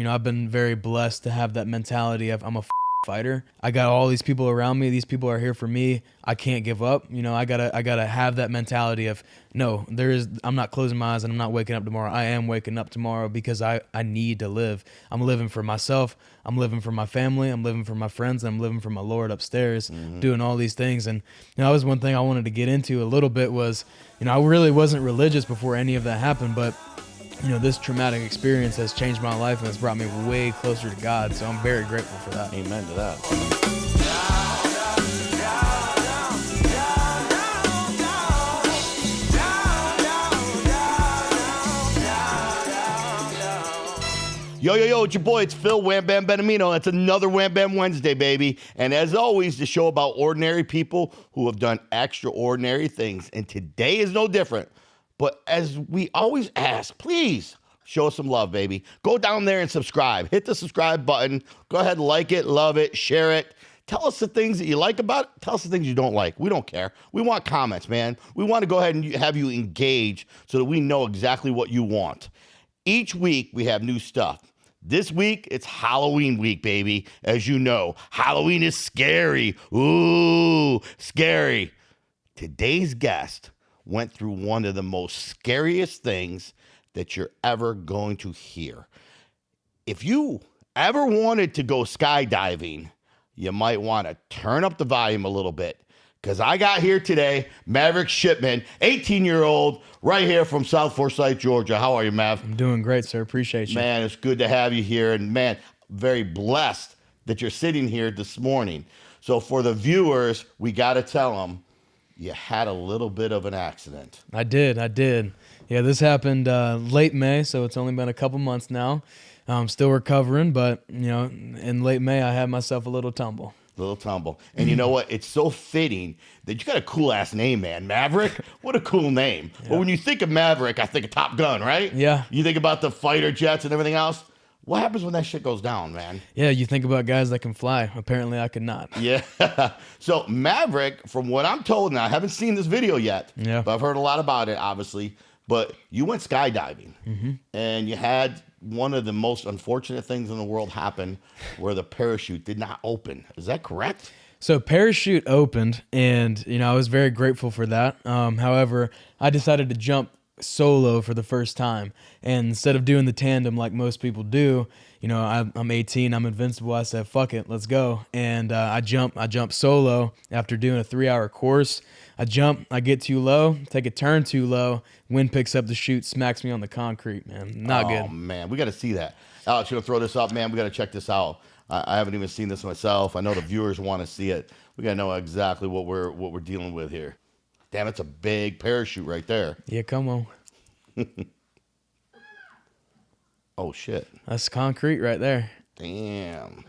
I've been very blessed to have that mentality of I'm a fighter. I got all these people around me. These people are here for me. I can't give up. I gotta have that mentality of no, I'm not closing my eyes and I'm not waking up tomorrow. I am waking up tomorrow because I need to live. I'm living for myself. I'm living for my family. I'm living for my friends. I'm living for my Lord upstairs, doing all these things. And that was one thing I wanted to get into a little bit was, I really wasn't religious before any of that happened, but this traumatic experience has changed my life and has brought me way closer to God. So I'm very grateful for that. Amen to that. Yo, it's your boy. It's Phil Wham Bam Benamino. It's another Wham Bam Wednesday, baby. And as always, the show about ordinary people who have done extraordinary things. And today is no different. But as we always ask, please show us some love, baby. Go down there and subscribe. Hit the subscribe button. Go ahead, like it, love it, share it. Tell us the things that you like about it. Tell us the things you don't like. We don't care. We want comments, man. We want to go ahead and have you engage so that we know exactly what you want. Each week, we have new stuff. This week, it's Halloween week, baby. As you know, Halloween is scary. Ooh, scary. Today's guest went through one of the most scariest things that you're ever going to hear. If you ever wanted to go skydiving, you might want to turn up the volume a little bit, because I got here today, Maverick Schippmann, 18-year-old, right here from South Forsyth, Georgia. How are you, Mav? I'm doing great, sir. Appreciate you. Man, it's good to have you here. And man, very blessed that you're sitting here this morning. So for the viewers, we got to tell them, you had a little bit of an accident. I did. Yeah, this happened late May, so it's only been a couple months now. I'm still recovering, but, in late May, I had myself a little tumble. And you know what? It's so fitting that you got a cool-ass name, man. Maverick? What a cool name. Yeah. But when you think of Maverick, I think of Top Gun, right? Yeah. You think about the fighter jets and everything else. What happens when that shit goes down, man? Yeah, you think about guys that can fly. Apparently, I could not. Yeah. So Maverick, from what I'm told, now I haven't seen this video yet, but I've heard a lot about it, obviously. But you went skydiving, and you had one of the most unfortunate things in the world happen where the parachute did not open. Is that correct? So parachute opened, and, I was very grateful for that. However, I decided to jump solo for the first time, and instead of doing the tandem like most people do, I'm 18, I'm invincible. I said, fuck it, let's go. And I jump solo after doing a 3-hour course. I jump, I get too low, take a turn too low, wind picks up the chute, smacks me on the concrete, man. Not good. Oh, man, we got to see that. Alex, you gonna throw this up, man? We got to check this out. I haven't even seen this myself. I know the viewers want to see it. We got to know exactly what we're dealing with here. Damn, it's a big parachute right there. Yeah, come on. Oh, shit. That's concrete right there. Damn.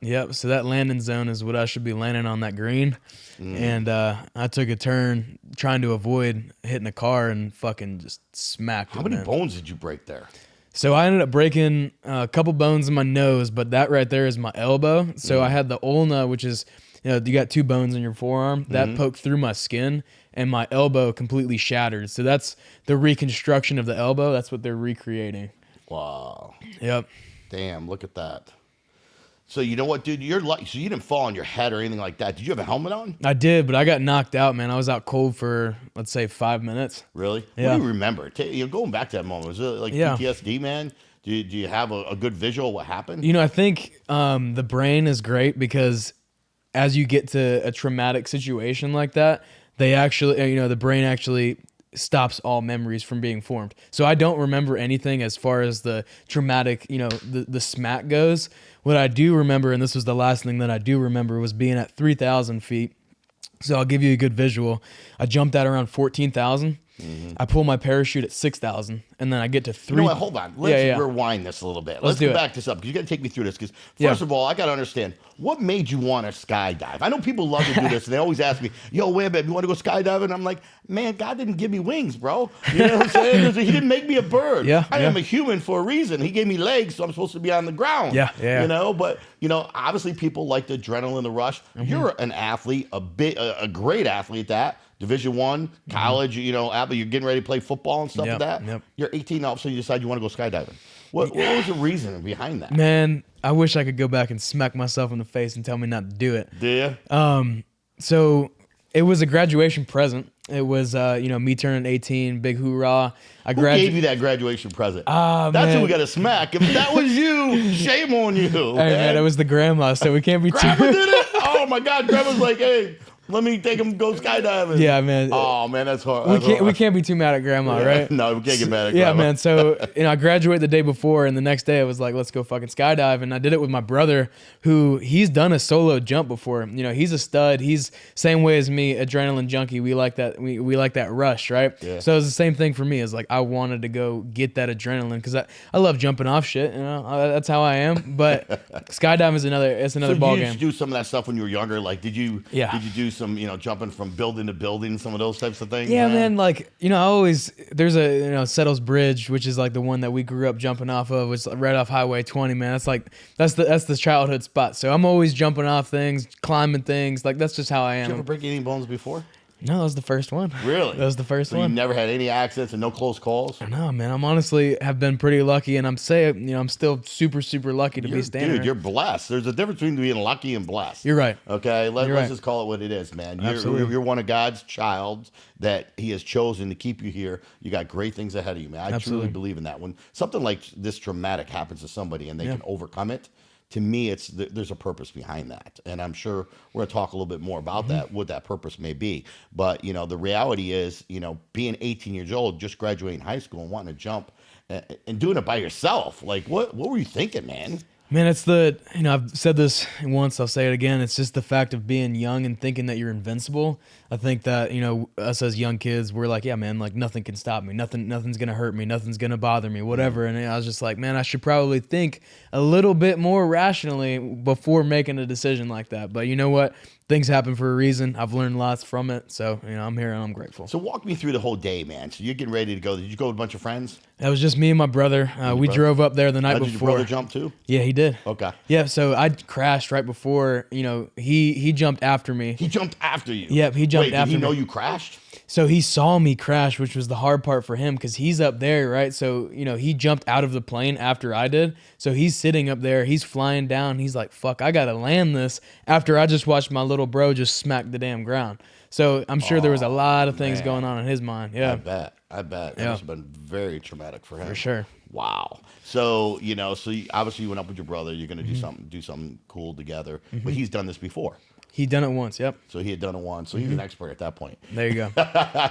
Yep, so that landing zone is what I should be landing on, that green. And I took a turn trying to avoid hitting a car and fucking just smacked it. How many bones did you break there? So I ended up breaking a couple bones in my nose, but that right there is my elbow. So I had the ulna, which is, you got 2 bones in your forearm. That poked through my skin, and my elbow completely shattered. So that's the reconstruction of the elbow. That's what they're recreating. Wow. Yep. Damn, look at that. So you know what, dude? You're lucky. So you didn't fall on your head or anything like that. Did you have a helmet on? I did, but I got knocked out, man. I was out cold for, let's say, 5 minutes. Really? Yeah. What do you remember? Going back to that moment, was it like PTSD, man? Do you have a good visual of what happened? I think the brain is great because as you get to a traumatic situation like that, they actually, the brain actually stops all memories from being formed. So I don't remember anything as far as the traumatic, the smack goes. What I do remember, and this was the last thing that I do remember, was being at 3,000 feet. So I'll give you a good visual. I jumped at around 14,000. I pull my parachute at 6,000, and then I get to 3. You know what? Hold on. Let's rewind this a little bit. Let's go back this up, because you got to take me through this. Because first of all, I got to understand, what made you want to skydive? I know people love to do this, and they always ask me, "Yo, wait a minute, you want to go skydiving?" I'm like, man, God didn't give me wings, bro. You know what I'm saying? He didn't make me a bird. I am a human for a reason. He gave me legs, so I'm supposed to be on the ground. But obviously people like the adrenaline, the rush. You're an athlete, a great athlete at that. Division I, college, you're getting ready to play football and stuff like that. You're 18, all of a sudden you decide you want to go skydiving. What was the reason behind that? Man, I wish I could go back and smack myself in the face and tell me not to do it. Do you? So it was a graduation present. It was, me turning 18, big hoorah. Who gave you that graduation present? That's man. who we got to smack. If that was you, shame on you. Hey, man, it was the grandma, so we can't be Grandma too... did it? Oh, my God. Grandma's like, hey, let me take him go skydiving. Yeah, man. Oh, man, that's hard. We can't be too mad at grandma, right? No, we can't get mad at Yeah, grandma. man. So, I graduated the day before, and the next day I was like, let's go fucking skydive. And I did it with my brother, who he's done a solo jump before. He's a stud. He's same way as me, adrenaline junkie. We like that. We like that rush, right? Yeah. So it was the same thing for me. It's like I wanted to go get that adrenaline because I love jumping off shit. That's how I am. But skydiving is another ball you game. used to do some of that stuff when you were younger? Like, did you do some, jumping from building to building, some of those types of things? Yeah, man. Like, I always, there's a, Settles Bridge, which is like the one that we grew up jumping off of, which is right off Highway 20, man. That's the childhood spot. So I'm always jumping off things, climbing things. Like, that's just how I am. Did you ever break any bones before? No, that was the first one. Really? That was the first so one. You never had any accidents and no close calls? No, man. I'm honestly have been pretty lucky, and I'm still super, super lucky to be standing. Dude, you're blessed. There's a difference between being lucky and blessed. You're right. Okay? Let's right. just call it what it is, man. Absolutely. You're one of God's child that he has chosen to keep you here. You got great things ahead of you, man. I Absolutely. truly believe in that. When something like this traumatic happens to somebody and they can overcome it, to me, there's a purpose behind that. And I'm sure we're going to talk a little bit more about that, what that purpose may be. But, the reality is, being 18 years old, just graduating high school and wanting to jump and doing it by yourself. Like, what were you thinking, man? Man, it's I've said this once, I'll say it again. It's just the fact of being young and thinking that you're invincible. I think that, us as young kids, we're like, yeah, man, like nothing can stop me. Nothing's going to hurt me. Nothing's going to bother me, whatever. And I was just like, man, I should probably think a little bit more rationally before making a decision like that. But you know what? Things happen for a reason. I've learned lots from it. So, I'm here and I'm grateful. So walk me through the whole day, man. So you're getting ready to go. Did you go with a bunch of friends? That was just me and my brother. We drove up there the night Did before. your brother jump too? Yeah, he did. Okay. Yeah, so I crashed right before, he jumped after me. He jumped after you? Yep, he jumped Wait, after me. did he know you crashed? So he saw me crash, which was the hard part for him because he's up there, right? So, he jumped out of the plane after I did. So he's sitting up there. He's flying down. He's like, fuck, I got to land this after I just watched my little bro just smack the damn ground. So I'm sure there was a lot of things going on in his mind. Yeah. I bet. It must have been very traumatic for him. For sure. Wow. So, obviously you went up with your brother. You're going to do something cool together. But he's done this before. He done it once, yep. So he had done it once. So he's an expert at that point. There you go.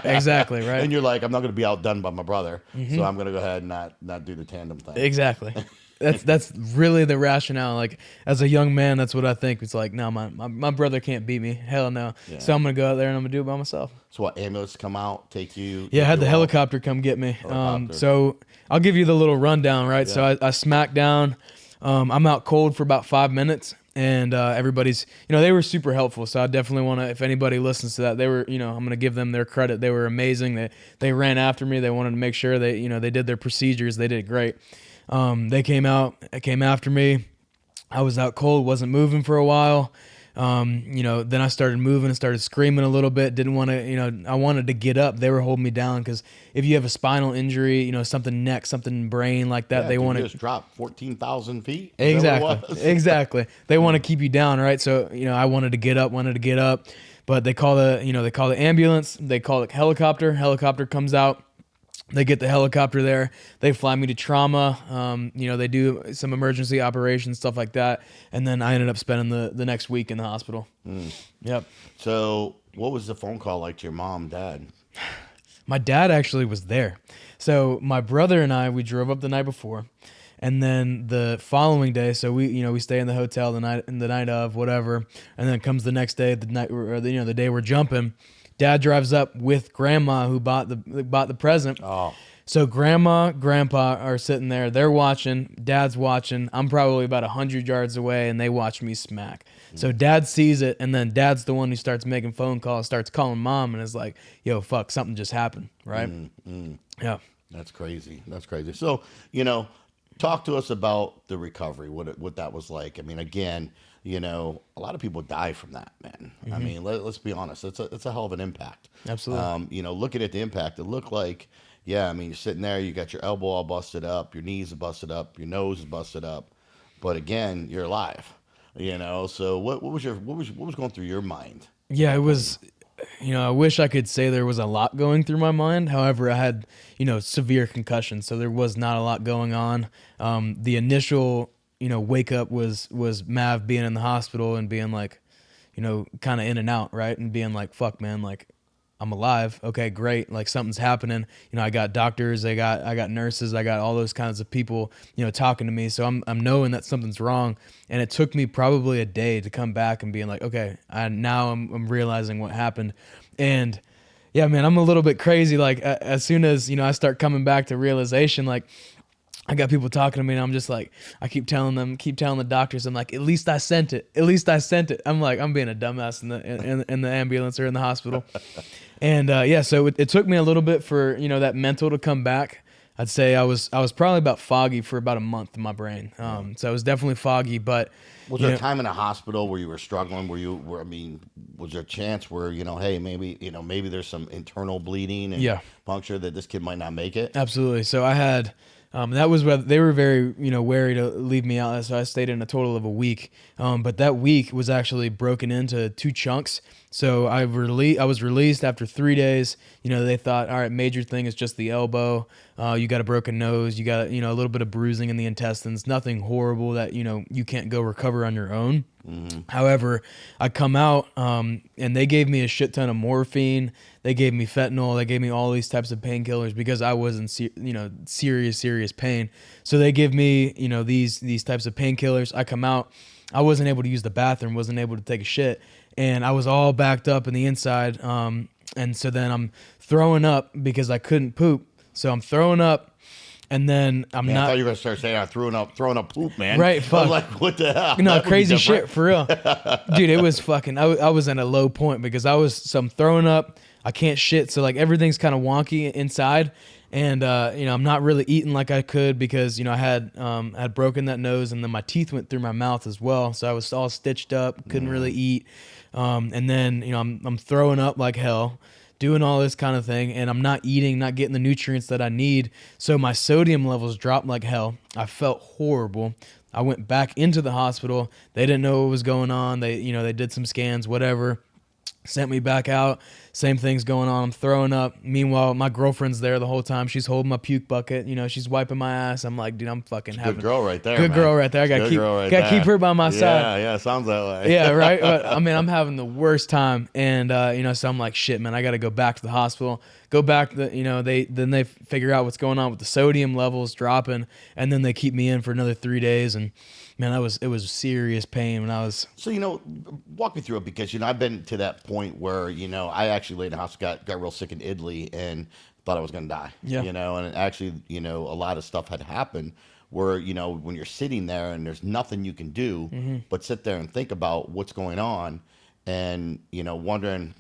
Exactly, right? And you're like, I'm not going to be outdone by my brother. So I'm going to go ahead and not do the tandem thing. Exactly. That's really the rationale. Like, as a young man, that's what I think. It's like, no, my brother can't beat me. Hell no. Yeah. So I'm going to go out there and I'm going to do it by myself. So what, ambulance come out, take you? Yeah, I had the helicopter come get me. So I'll give you the little rundown, right? Yeah. So I smacked down. I'm out cold for about 5 minutes. And everybody's, they were super helpful. So I definitely want to, if anybody listens to that, they were, I'm going to give them their credit. They were amazing. They ran after me. They wanted to make sure they did their procedures. They did great. They came after me. I was out cold, wasn't moving for a while. Then I started moving and started screaming a little bit. Didn't want to, I wanted to get up. They were holding me down because if you have a spinal injury, something neck, something brain like that, they want to just drop 14,000 feet. Exactly. They want to keep you down, right? So, I wanted to get up, but they call the ambulance. They call it helicopter. Helicopter comes out. They get the helicopter there. They fly me to trauma. They do some emergency operations, stuff like that. And then I ended up spending the next week in the hospital. Yep. So what was the phone call like to your mom, dad? My dad actually was there. So my brother and I, we drove up the night before. And then the following day, so we stay in the hotel the night of, whatever. And then comes the next day, the day we're jumping. Dad drives up with grandma who bought the present. Oh. So grandma, grandpa are sitting there. They're watching. Dad's watching. I'm probably about 100 yards away, and they watch me smack. So dad sees it, and then dad's the one who starts making phone calls, starts calling mom, and is like, yo, fuck, something just happened, right? Yeah. That's crazy. So, talk to us about the recovery, what that was like. I mean, again, a lot of people die from that, man. I mean, let's be honest. It's a hell of an impact. Absolutely. Looking at the impact, it looked like, yeah, I mean, you're sitting there, you got your elbow all busted up, your knees are busted up, your nose is busted up, but again, you're alive. So what was going through your mind at Yeah, it that point? was, I wish I could say there was a lot going through my mind. However, I had, severe concussion, so there was not a lot going on. The initial, wake up was Mav being in the hospital and being like, kind of in and out, right? And being like, fuck, man, like, I'm alive. Okay, great. Like something's happening. I got doctors, I got nurses, I got all those kinds of people, talking to me. So I'm knowing that something's wrong. And it took me probably a day to come back and being like, okay, now I'm realizing what happened. And yeah, man, I'm a little bit crazy. Like as soon as, I start coming back to realization, like I got people talking to me and I'm just like, I keep telling the doctors, I'm like, at least I sent it. At least I sent it. I'm like, I'm being a dumbass in the ambulance or in the hospital. And yeah, so it took me a little bit for, that mental to come back. I'd say I was probably about foggy for about a month in my brain. So I was definitely foggy, but Was there a time in the hospital where you were struggling? I mean, was there a chance where hey, maybe there's some internal bleeding and yeah, puncture that this kid might not make it? absolutely. So I had, that was where they were very, wary to leave me out. So I stayed in a total of a week. But that week was actually broken into 2 chunks. So I was released after 3 days. They thought, all right, major thing is just the elbow. You got a broken nose. You got, a little bit of bruising in the intestines. Nothing horrible that, you can't go recover on your own. Mm-hmm. However, I come out and they gave me a shit ton of morphine. They gave me fentanyl. They gave me all these types of painkillers because I was in serious pain. So they give me these types of painkillers. I come out. I wasn't able to use the bathroom. Wasn't able to take a shit, and I was all backed up in the inside. And so then I'm throwing up because I couldn't poop. So I'm throwing up. And then I'm Man, not. I thought you were gonna start saying I'm throwing up poop, man. Right, fuck. I was like, what the hell? No, That would be crazy different. shit for real, dude. It was fucking. I was in a low point because I'm throwing up. I can't shit, so like everything's kind of wonky inside, and I'm not really eating like I could because I had broken that nose, and then my teeth went through my mouth as well, so I was all stitched up, couldn't really eat, and then I'm throwing up like hell, doing all this kind of thing, and I'm not eating, not getting the nutrients that I need. So my sodium levels dropped like hell. I felt horrible. I went back into the hospital. They didn't know what was going on. They did some scans, whatever. Sent me back out. Same thing's going on. I'm throwing up. Meanwhile, my girlfriend's there the whole time. She's holding my puke bucket. She's wiping my ass. I'm like, dude, I'm fucking having. Good girl right there. Good man. girl right there. I gotta keep her by my side. Yeah, sounds that way. Yeah, right. But, I mean, I'm having the worst time, and so I'm like, shit, man, I got to go back to the hospital. Go back. They figure out what's going on with the sodium levels dropping, and then they keep me in for another 3 days, and man, it was serious pain when I was. So walk me through it because I've been to that point where I actually laid in the hospital, got real sick in Italy, and thought I was gonna die. Yeah. And it actually a lot of stuff had happened where when you're sitting there and there's nothing you can do but sit there and think about what's going on, and wondering,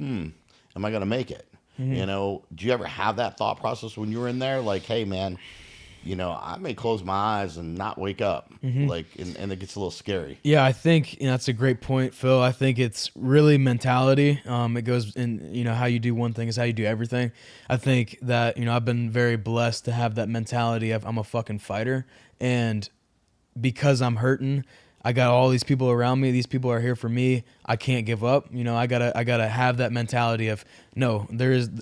am I gonna make it? Do you ever have that thought process when you were in there, like, hey man, I may close my eyes and not wake up, like, and it gets a little scary. Yeah, I think that's a great point, Phil. I think it's really mentality. It goes in, how you do one thing is how you do everything. I think that, I've been very blessed to have that mentality of I'm a fucking fighter, and because I'm hurting, I got all these people around me. These people are here for me. I can't give up. I gotta have that mentality of no,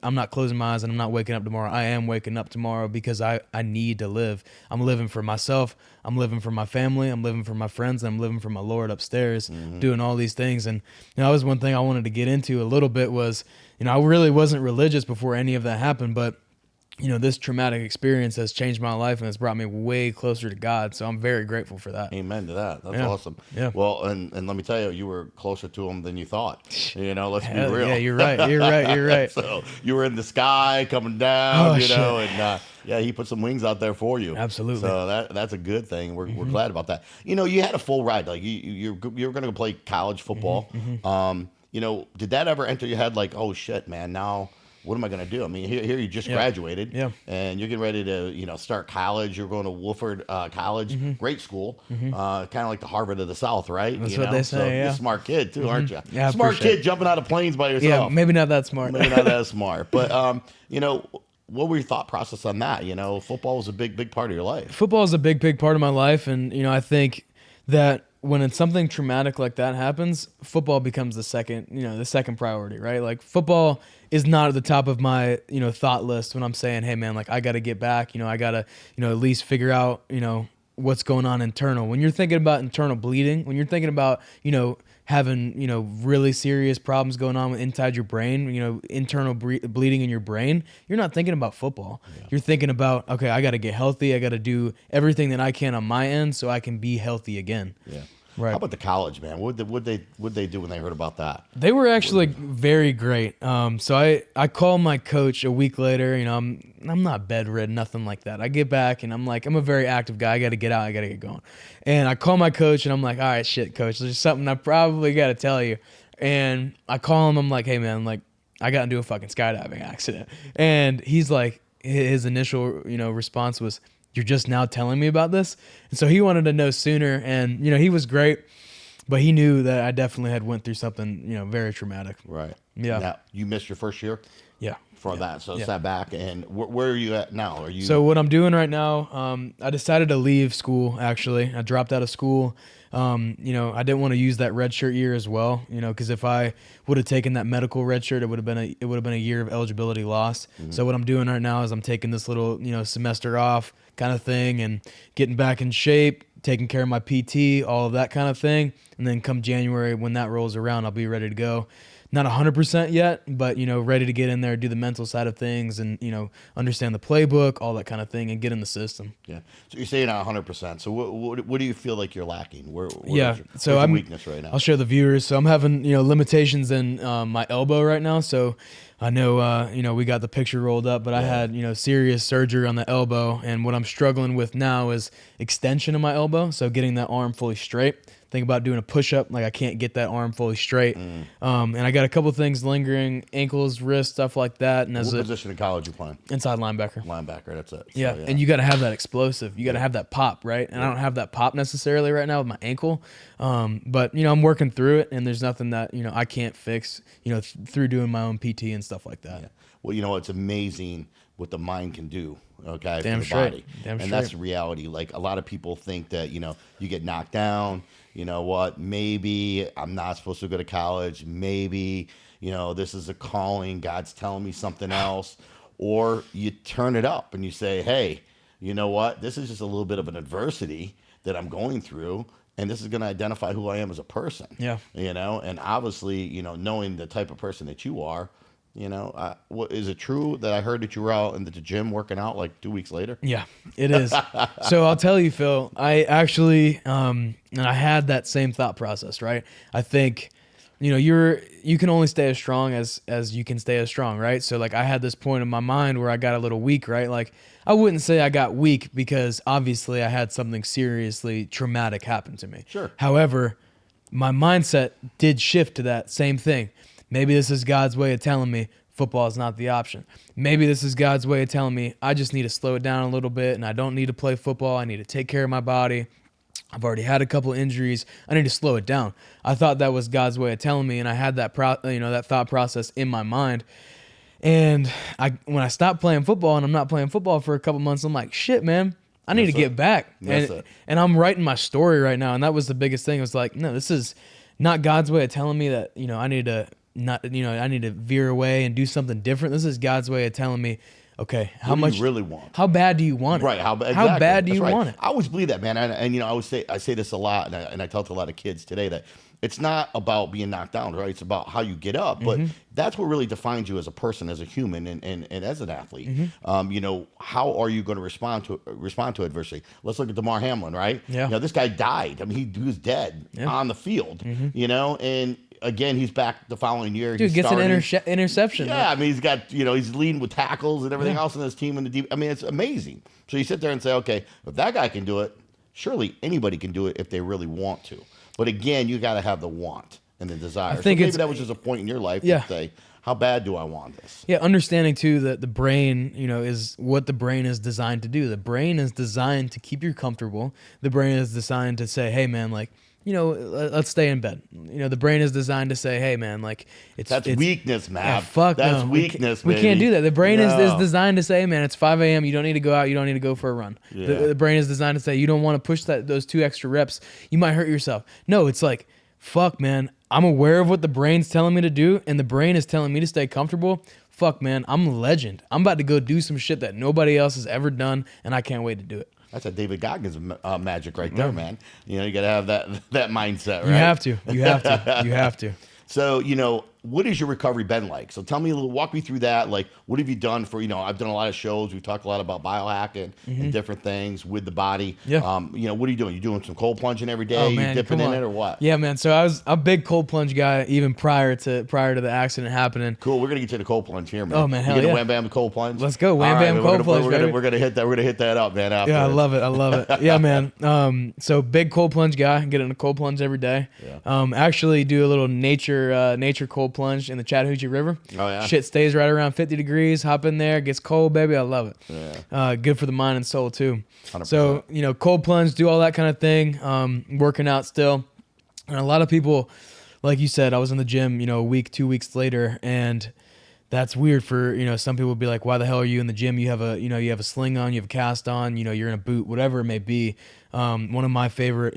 I'm not closing my eyes and I'm not waking up tomorrow. I am waking up tomorrow because I need to live. I'm living for myself. I'm living for my family. I'm living for my friends. And I'm living for my Lord upstairs, doing all these things. And that was one thing I wanted to get into a little bit was, I really wasn't religious before any of that happened, but this traumatic experience has changed my life and it's brought me way closer to God. So I'm very grateful for that. Amen to that. That's awesome. Yeah. Well, and let me tell you, you were closer to him than you thought. Let's be real. Yeah, you're right. So you were in the sky coming down, shit. and he put some wings out there for you. Absolutely. So that's a good thing. We're glad about that. You had a full ride. Like you were going to go play college football. Did that ever enter your head like, oh shit, man, now what am I going to do? I mean, here you just graduated, and you're getting ready to, start college. You're going to Wolford College, great school, kind of like the Harvard of the South, right? That's what they say. So you're a smart kid too, aren't you? Yeah, smart kid jumping out of planes by yourself. Yeah, maybe not that smart. Maybe not that smart, but what were your thought process on that? You know, football was a big part of your life. Football is a big part of my life, and I think that when it's something traumatic like that happens, football becomes the second priority, right? Like football is not at the top of my thought list when I'm saying, hey man, like I got to get back, I got to at least figure out what's going on internal. When you're thinking about internal bleeding, when you're thinking about having really serious problems going on inside your brain, internal bleeding in your brain, you're not thinking about football. Yeah. You're thinking about, okay, I got to get healthy. I got to do everything that I can on my end so I can be healthy again. Yeah. Right. How about the college, man? What they do when they heard about that? They were actually very great. So I called my coach a week later. I'm not bedridden, nothing like that. I get back and I'm like, I'm a very active guy. I got to get out. I got to get going. And I call my coach and I'm like, all right, shit, coach, there's something I probably got to tell you. And I call him. I'm like, hey man, like I got into a fucking skydiving accident. And he's like, his initial response was, you're just now telling me about this? And so he wanted to know sooner, and he was great, but he knew that I definitely had went through something very traumatic. Right. Yeah. Now, you missed your first year? Yeah. For that. So sat back, and where are you at now? Are you? So what I'm doing right now, I decided to leave school, actually. I dropped out of school. I didn't want to use that red shirt year as well, because if I would have taken that medical red shirt, it would have been a year of eligibility lost. Mm-hmm. So what I'm doing right now is I'm taking this little, semester off kind of thing and getting back in shape, taking care of my PT, all of that kind of thing. And then come January, when that rolls around, I'll be ready to go. Not 100% yet, but, ready to get in there, do the mental side of things and, understand the playbook, all that kind of thing, and get in the system. Yeah. So you're saying not 100%. So what do you feel like you're lacking? Where's so your weakness right now? I'll show the viewers. So I'm having, limitations in my elbow right now. So I know, we got the picture rolled up, but I had, serious surgery on the elbow. And what I'm struggling with now is extension of my elbow. So getting that arm fully straight. Think about doing a push-up, like I can't get that arm fully straight. And I got a couple things lingering, ankles, wrists, stuff like that. And what position in college you playing? Inside linebacker. Linebacker, that's it. Yeah, and you got to have that explosive. You got to have that pop, right? And I don't have that pop necessarily right now with my ankle. But, I'm working through it, and there's nothing that, I can't fix, through doing my own PT and stuff like that. Yeah. Well, it's amazing what the mind can do, okay, Damn for the straight. body. Damn and straight. That's the reality. Like, a lot of people think that, you get knocked down, maybe I'm not supposed to go to college, maybe, this is a calling, God's telling me something else, or you turn it up and you say, hey, you know what, this is just a little bit of an adversity that I'm going through, and this is going to identify who I am as a person. Yeah. And obviously, knowing the type of person that you are, what is it true that I heard that you were out in the gym working out like 2 weeks later? Yeah, it is. So I'll tell you, Phil, I actually, and I had that same thought process, right? I think, you can only stay as strong as you can stay as strong, right? So like I had this point in my mind where I got a little weak, right? Like I wouldn't say I got weak because obviously I had something seriously traumatic happen to me. Sure. However, my mindset did shift to that same thing. Maybe this is God's way of telling me football is not the option. Maybe this is God's way of telling me I just need to slow it down a little bit and I don't need to play football. I need to take care of my body. I've already had a couple injuries. I need to slow it down. I thought that was God's way of telling me, and I had that that thought process in my mind. And when I stopped playing football and I'm not playing football for a couple months, I'm like, shit, man, I need to get back. And I'm writing my story right now, and that was the biggest thing. It was like, no, this is not God's way of telling me that I need to I need to veer away and do something different. This is God's way of telling me, okay, how much do you really want? How bad do you want it? Right. How bad do you want it? I always believe that, man. And I say this a lot, and I tell to a lot of kids today that it's not about being knocked down, right? It's about how you get up. But that's what really defines you as a person, as a human, and as an athlete. How are you going to respond to adversity? Let's look at DeMar Hamlin, right? Yeah. This guy died. I mean, he was dead on the field. And again, he's back the following year. Dude gets an interception. Yeah, I mean, he's got, he's leading with tackles and everything else in his team in the deep. I mean, it's amazing. So you sit there and say, okay, if that guy can do it, surely anybody can do it if they really want to. But again, you got to have the want and the desire. I think maybe that was just a point in your life to say, how bad do I want this? Yeah, understanding too that the brain, is what the brain is designed to do. The brain is designed to keep you comfortable. The brain is designed to say, hey man, like, let's stay in bed. The brain is designed to say, hey man, like That's weakness, man. Yeah, fuck That's no. weakness, We can't baby. do that. The brain is No. designed to say, man, it's 5 a.m. You don't need to go out. You don't need to go for a run. Yeah. The brain is designed to say, you don't want to push those 2 extra reps. You might hurt yourself. No, it's like, fuck, man. I'm aware of what the brain's telling me to do, and the brain is telling me to stay comfortable. Fuck, man. I'm a legend. I'm about to go do some shit that nobody else has ever done, and I can't wait to do it. That's a David Goggins magic right there, man. You got to have that mindset, right? You have to. You have to. You have to. So, what has your recovery been like? So tell me walk me through that. Like, what have you done for, I've done a lot of shows. We've talked a lot about biohacking and different things with the body. Yeah. What are you doing? You doing some cold plunging every day? Oh, You man, dipping come in on. it or what? Yeah, man. So I was a big cold plunge guy even prior to the accident happening. Cool. We're gonna get you the cold plunge here, man. Oh, man, hell you get yeah. a wham bam cold plunge. Let's go. Wham All bam man, cold plunge, baby. We're gonna hit that. We're gonna hit that up, man. After Yeah, I this. love it. I love it. Yeah, man. So big cold plunge guy. Get in a cold plunge every day. Yeah. Actually do a little nature cold plunge in the Chattahoochee River. Oh, yeah? Shit stays right around 50 degrees. Hop in there. Gets cold, baby. I love it. Yeah. Good for the mind and soul too. 100%. So cold plunge, do all that kind of thing. Working out still, and a lot of people, like you said, I was in the gym, a week, 2 weeks later, and that's weird for, some people would be like, why the hell are you in the gym? You have a sling on, you have a cast on, you're in a boot, whatever it may be. One of my favorite,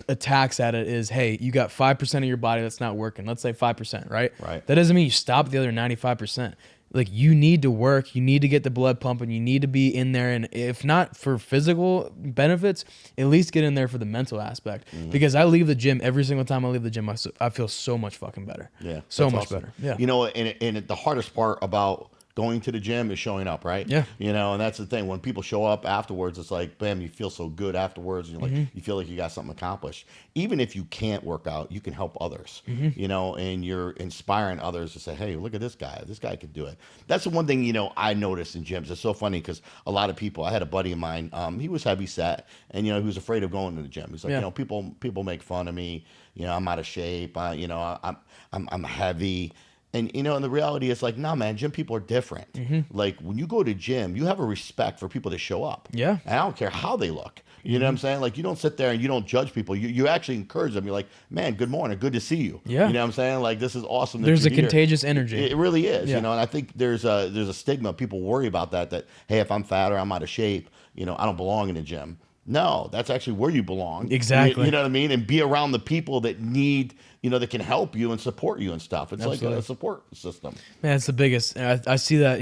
attacks at it is, hey, you got 5% of your body that's not working. Let's say 5%, right? Right. That doesn't mean you stop the other 95%. Like, you need to work, you need to get the blood pumping, you need to be in there, and if not for physical benefits, at least get in there for the mental aspect. Because I leave the gym, every single time I leave the gym, I feel so much fucking better. Yeah. So that's much awesome. better. Yeah. And the hardest part about going to the gym is showing up, right? Yeah. And that's the thing. When people show up afterwards, it's like, bam, you feel so good afterwards. And you feel like you got something accomplished. Even if you can't work out, you can help others, and you're inspiring others to say, hey, look at this guy. This guy could do it. That's the one thing, I noticed in gyms. It's so funny because a lot of people, I had a buddy of mine, he was heavy set and, he was afraid of going to the gym. He's like, people make fun of me. I'm out of shape. I'm heavy. And, and the reality is like, nah, man, gym people are different. Like, when you go to gym, you have a respect for people that show up. Yeah. And I don't care how they look. You know what I'm saying? Like, you don't sit there and you don't judge people. You actually encourage them. You're like, man, good morning. Good to see you. Yeah. You know what I'm saying? Like, this is awesome. That There's a you're here. contagious energy. It really is, Yeah. And I think there's a stigma. People worry about that, hey, if I'm fat or I'm out of shape, I don't belong in the gym. No, that's actually where you belong. Exactly. You know what I mean? And be around the people that need, that can help you and support you and stuff. It's Absolutely. like a support system. Man, it's the biggest. I see that,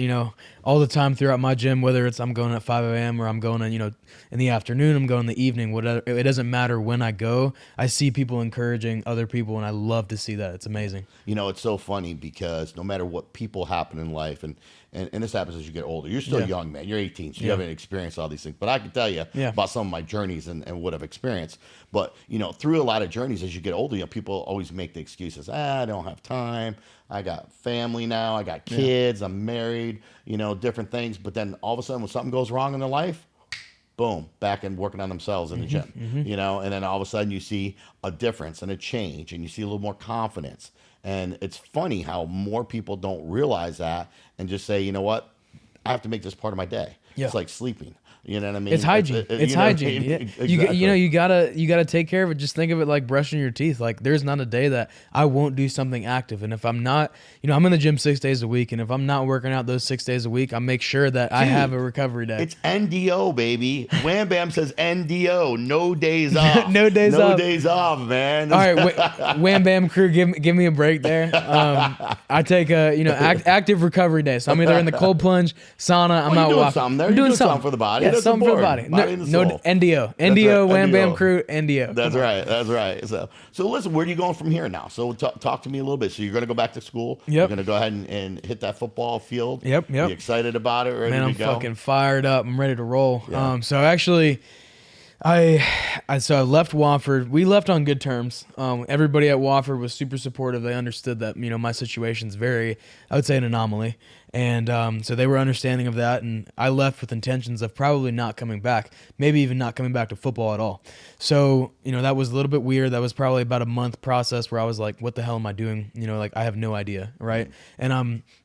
all the time throughout my gym, whether it's I'm going at 5 a.m. or I'm going in the afternoon, I'm going in the evening, whatever. It doesn't matter when I go. I see people encouraging other people, and I love to see that. It's amazing. It's so funny because no matter what people happen in life, and this happens as you get older. You're still young, man. You're 18, so you haven't experienced all these things. But I can tell you about some of my journeys and what I've experienced. But, through a lot of journeys as you get older, people always make the excuses. I don't have time. I got family now. I got kids. I'm married, different things. But then all of a sudden when something goes wrong in their life, boom, back and working on themselves in the gym, and then all of a sudden you see a difference and a change and you see a little more confidence. And it's funny how more people don't realize that and just say, you know what, I have to make this part of my day. Yeah. It's like sleeping. You know what I mean? It's hygiene. It's hygiene. Yeah. Exactly. You gotta take care of it. Just think of it like brushing your teeth. Like, there's not a day that I won't do something active. And if I'm not, I'm in the gym 6 days a week. And if I'm not working out those 6 days a week, I make sure that I have a recovery day. It's NDO, baby. Wham Bam says NDO. No days off. No days off. No days off, man. All right, Wham Bam crew, give me a break there. I take a active recovery day. So I'm either in the cold plunge, sauna. I'm you're out doing walking. something there. I'm You're doing doing something for the body. Yeah, That's something for the body. important. Body and the No, soul. NDO, right, Wham Bam NDO. crew, NDO. That's right. That's right. So listen, where are you going from here now? So talk to me a little bit. So you're going to go back to school. Yep. You're going to go ahead and hit that football field. Yep. You excited about it? Ready Man, to I'm go? fucking fired up. I'm ready to roll. Yeah. So actually, I left Wofford. We left on good terms. Everybody at Wofford was super supportive. They understood that my situation's very, I would say, an anomaly. And so they were understanding of that, and I left with intentions of probably not coming back, maybe even not coming back to football at all. So, that was a little bit weird. That was probably about a month process where I was like, what the hell am I doing? Like, I have no idea, right? And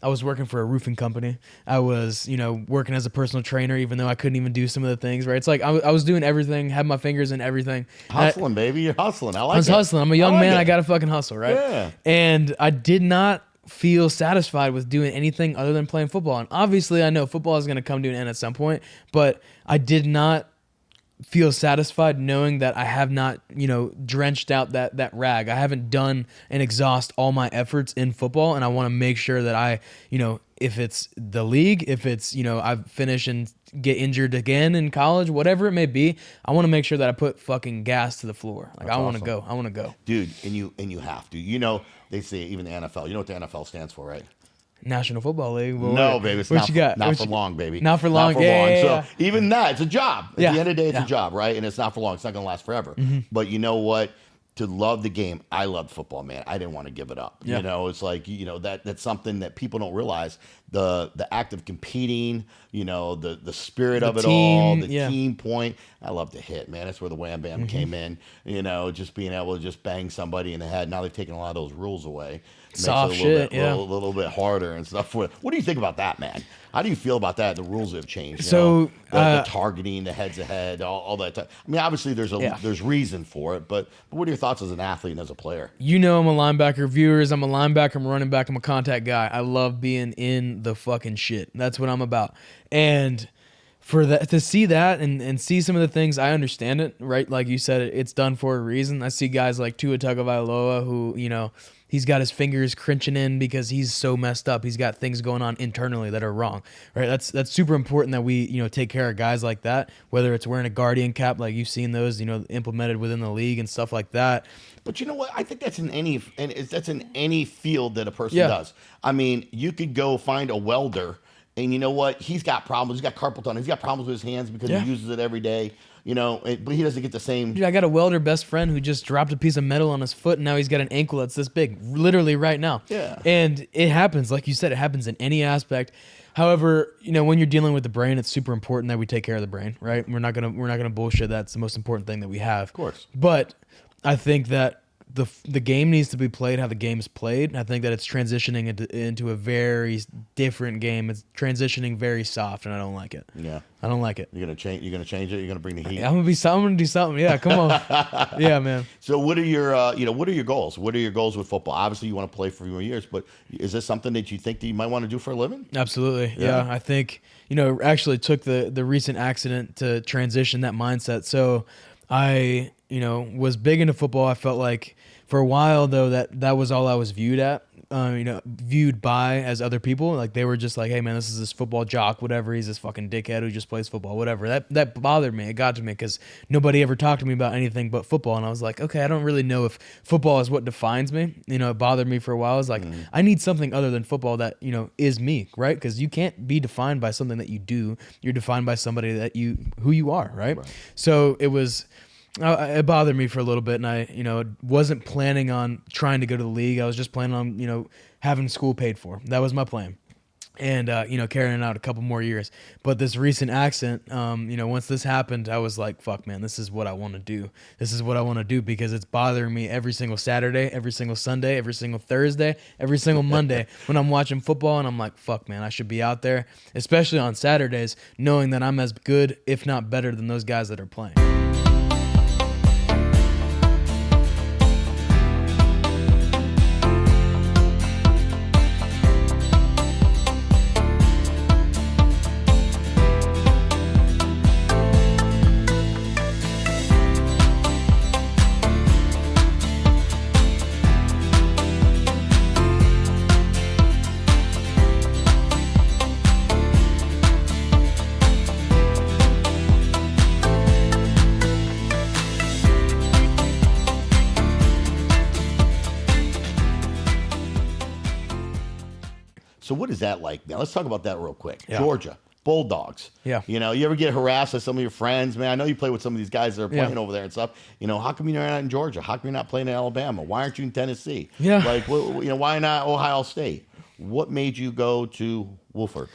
I was working for a roofing company. I was, working as a personal trainer, even though I couldn't even do some of the things, right? It's like I was doing everything, had my fingers in everything. Hustling, baby. You're hustling. I was it. hustling. I'm a young man. I got to fucking hustle, right? Yeah. And I did not feel satisfied with doing anything other than playing football. And obviously I know football is going to come to an end at some point, but I did not feel satisfied knowing that I have not, drenched out that rag. I haven't done and exhaust all my efforts in football. And I want to make sure that I, if it's the league, if it's, I finish and get injured again in college, whatever it may be, I want to make sure that I put fucking gas to the floor. Like, I want to go. I want to go. Dude, and you have to. They say even the NFL. You know what the NFL stands for, right? National Football League. Well, no, baby. It's what you got? Not for long, baby. Not for long. Yeah. So even that, it's a job. At the end of the day, it's a job, right? And it's not for long. It's not going to last forever. Mm-hmm. But you know what? To love the game, I loved football, man. I didn't want to give it up. Yeah. It's like, that's something that people don't realize. The act of competing, the spirit of it all, the team point. I love to hit, man. That's where the wham bam came in. Just being able to just bang somebody in the head. Now they've taken a lot of those rules away. Soft shit, a little bit harder and stuff. What do you think about that, man? How do you feel about that? The rules have changed. So the targeting, the heads ahead, all that. I mean, obviously there's reason for it, but what are your thoughts as an athlete and as a player? I'm a linebacker. Viewers, I'm a linebacker. I'm a running back. I'm a contact guy. I love being in the fucking shit. That's what I'm about. And for that, to see that and see some of the things, I understand it, right? Like you said, it's done for a reason. I see guys like Tua Tagovailoa who, he's got his fingers crinching in because he's so messed up. He's got things going on internally that are wrong, right? That's super important that we, take care of guys like that, whether it's wearing a guardian cap, like you've seen those, implemented within the league and stuff like that. But you know what? I think that's in any field that a person does. I mean, you could go find a welder, and you know what? He's got problems. He's got carpal tunnel. He's got problems with his hands because he uses it every day. But he doesn't get the same. Dude, I got a welder best friend who just dropped a piece of metal on his foot, and now he's got an ankle that's this big, literally right now. Yeah. And it happens, like you said, it happens in any aspect. However, when you're dealing with the brain, it's super important that we take care of the brain, right? We're not gonna bullshit. That's the most important thing that we have. Of course. But I think that the game needs to be played how the game is played. I think that it's transitioning into a very different game. It's transitioning very soft, and I don't like it. Yeah, I don't like it. You're gonna change it. You're gonna bring the heat. I'm gonna do something. Yeah, come on. Yeah, man. So what are your what are your goals? What are your goals with football? Obviously, you want to play for more years, but is this something that you think that you might want to do for a living? Absolutely. Yeah, I think actually took the recent accident to transition that mindset. So I was big into football. I felt like for a while though that was all I was viewed by as other people. Like they were just like, hey man, this is this football jock, whatever. He's this fucking dickhead who just plays football, whatever. That bothered me. It got to me because nobody ever talked to me about anything but football. And I was like, okay, I don't really know if football is what defines me. It bothered me for a while. I was like, I need something other than football that, is me, right? Because you can't be defined by something that you do. You're defined by somebody who you are, right? So it bothered me for a little bit, and I, wasn't planning on trying to go to the league. I was just planning on, having school paid for. That was my plan, and carrying it out a couple more years. But this recent accident, once this happened, I was like, fuck, man, this is what I want to do. This is what I want to do because it's bothering me every single Saturday, every single Sunday, every single Thursday, every single Monday when I'm watching football, and I'm like, fuck, man, I should be out there, especially on Saturdays, knowing that I'm as good, if not better, than those guys that are playing. So what is that like? Now let's talk about that real quick. Yeah. Georgia Bulldogs. Yeah. You ever get harassed by some of your friends? Man, I know you play with some of these guys that are playing over there and stuff. How come you're not in Georgia? How come you're not playing in Alabama? Why aren't you in Tennessee? Yeah. Like, why not Ohio State? What made you go to Wolford?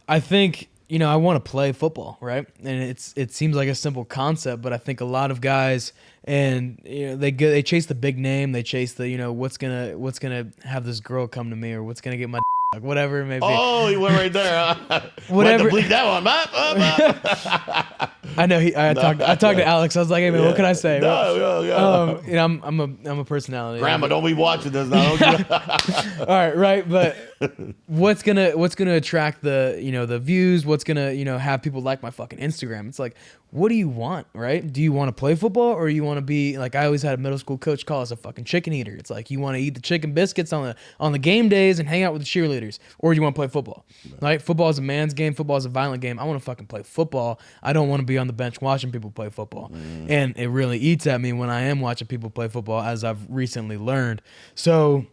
I think, I want to play football, right? And it seems like a simple concept, but I think a lot of guys, and they chase the big name, they chase the what's gonna have this girl come to me, or what's gonna get my like whatever it may be. Oh, he went right there. Whatever. Bleep that one. I know. I talked to Alex. I was like, "Hey man, what can I say?" No. I'm a personality. Grandma, don't be watching this now. All right, right. But what's gonna attract the views? What's gonna have people like my fucking Instagram? It's like, what do you want, right? Do you want to play football, or you want to be like, I always had a middle school coach call us a fucking chicken eater. It's like, you want to eat the chicken biscuits on the game days and hang out with the cheerleaders, or you want to play football. Right? Football is a man's game. Football is a violent game. I want to fucking play football. I don't want to be on the bench watching people play football. And it really eats at me when I am watching people play football, as I've recently learned. So,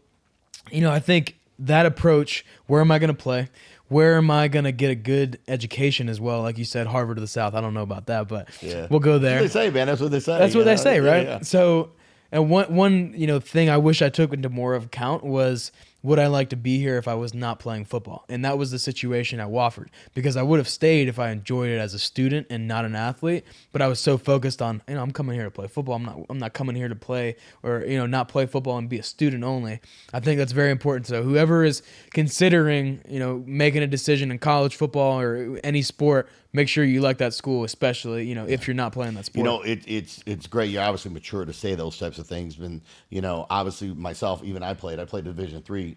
I think that approach, where am I going to play? Where am I going to get a good education as well? Like you said, Harvard to the South. I don't know about that, but we'll go there. That's what they say, man. That's what they say. That's what they say, right? Yeah. So, and one thing I wish I took into more of account was, would I like to be here if I was not playing football? And that was the situation at Wofford, because I would have stayed if I enjoyed it as a student and not an athlete. But I was so focused on, I'm coming here to play football. I'm not coming here to play, or not play football and be a student only. I think that's very important. So whoever is considering making a decision in college football or any sport, make sure you like that school, especially if you're not playing that sport. It's great. You're obviously mature to say those types of things. And obviously myself, even I played Division III,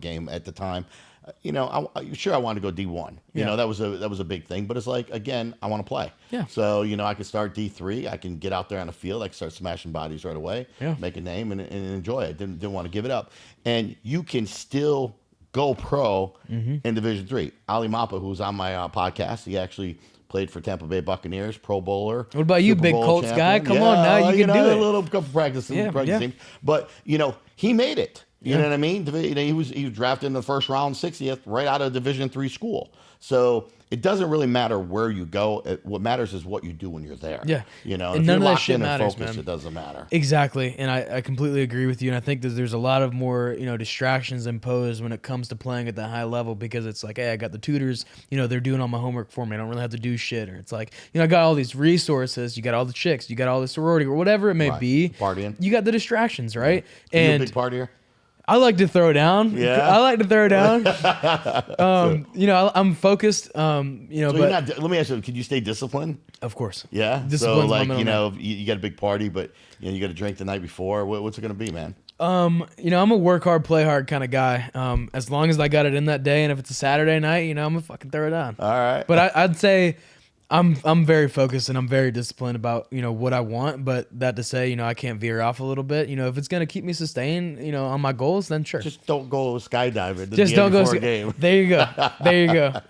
game at the time. I wanted to go D1. That was a big thing. But it's like, again, I want to play. Yeah. So I could start D3. I can get out there on the field. I can start smashing bodies right away. Yeah. Make a name and enjoy it. Didn't want to give it up. And you can still go pro in Division III. Ali Mappa, who's on my podcast, he actually played for Tampa Bay Buccaneers, Pro Bowler. What about you, Super big Bowl Colts champion. guy? Come on now, you can do it. A little couple practice teams. But he made it. You know what I mean? He was drafted in the first round, 60th, right out of Division III school. So it doesn't really matter where you go. What matters is what you do when you're there. Yeah. And none if you're of that locked shit in and matters, focused, man. it doesn't matter. Exactly. And I completely agree with you. And I think that there's a lot of more, distractions imposed when it comes to playing at that high level, because it's like, hey, I got the tutors, they're doing all my homework for me. I don't really have to do shit. Or it's like, I got all these resources. You got all the chicks. You got all the sorority or whatever it may be. Partying. You got the distractions, right? Yeah. And you a big partier? I like to throw down. Yeah. I like to throw down. I'm focused. So but let me ask you, can you stay disciplined? of course. Yeah. Discipline's So my middle name. you got a big party, but you got to drink the night before. What's it going to be, man? I'm a work hard, play hard kind of guy. As long as I got it in that day, and if it's a Saturday night, I'm gonna fucking throw it down. All right. But I'd say I'm very focused and I'm very disciplined about what I want. But that to say, I can't veer off a little bit. If it's gonna keep me sustained, on my goals, then sure. Just don't go skydiving. Just don't go. Game. There you go. There you go.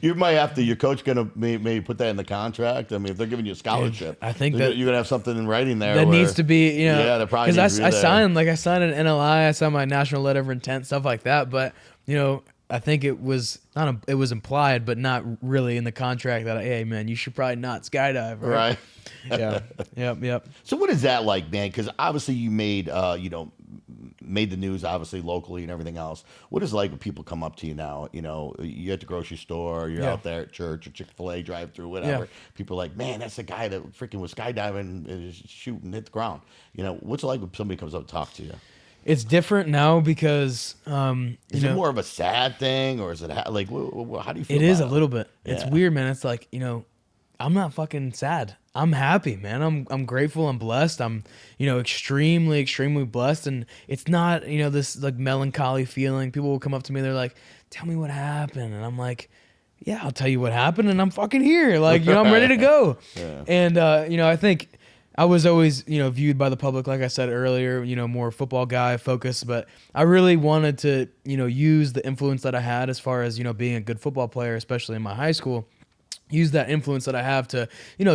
You might have to. Your coach gonna maybe put that in the contract. I mean, if they're giving you a scholarship, I think you're that gonna have something in writing there. that needs to be. Yeah, that probably because I signed an NLI, I signed my national letter of intent, stuff like that. But I think it was it was implied, but not really in the contract that, hey man, you should probably not skydive. Right. Yeah. Yep. So what is that like, man? Because obviously you made made the news, obviously locally and everything else. What is it like when people come up to you now? You're at the grocery store, you're out there at church or Chick-fil-A drive-through, whatever. Yeah. People are like, man, that's the guy that freaking was skydiving and shooting, hit the ground. What's it like when somebody comes up and talks to you? It's different now because is it more of a sad thing, or is it like how do you feel? It is a little bit. It's Yeah. weird, man. It's like I'm not fucking sad. I'm happy, man. I'm grateful. I'm blessed. I'm extremely blessed, and it's not this like melancholy feeling. People will come up to me, they're like, "Tell me what happened," and I'm like, "Yeah, I'll tell you what happened," and I'm fucking here. Like I'm ready to go. Yeah. And I think I was always, viewed by the public, like I said earlier, more football guy focused, but I really wanted to, use the influence that I had as far as, being a good football player, especially in my high school. Use that influence that I have to,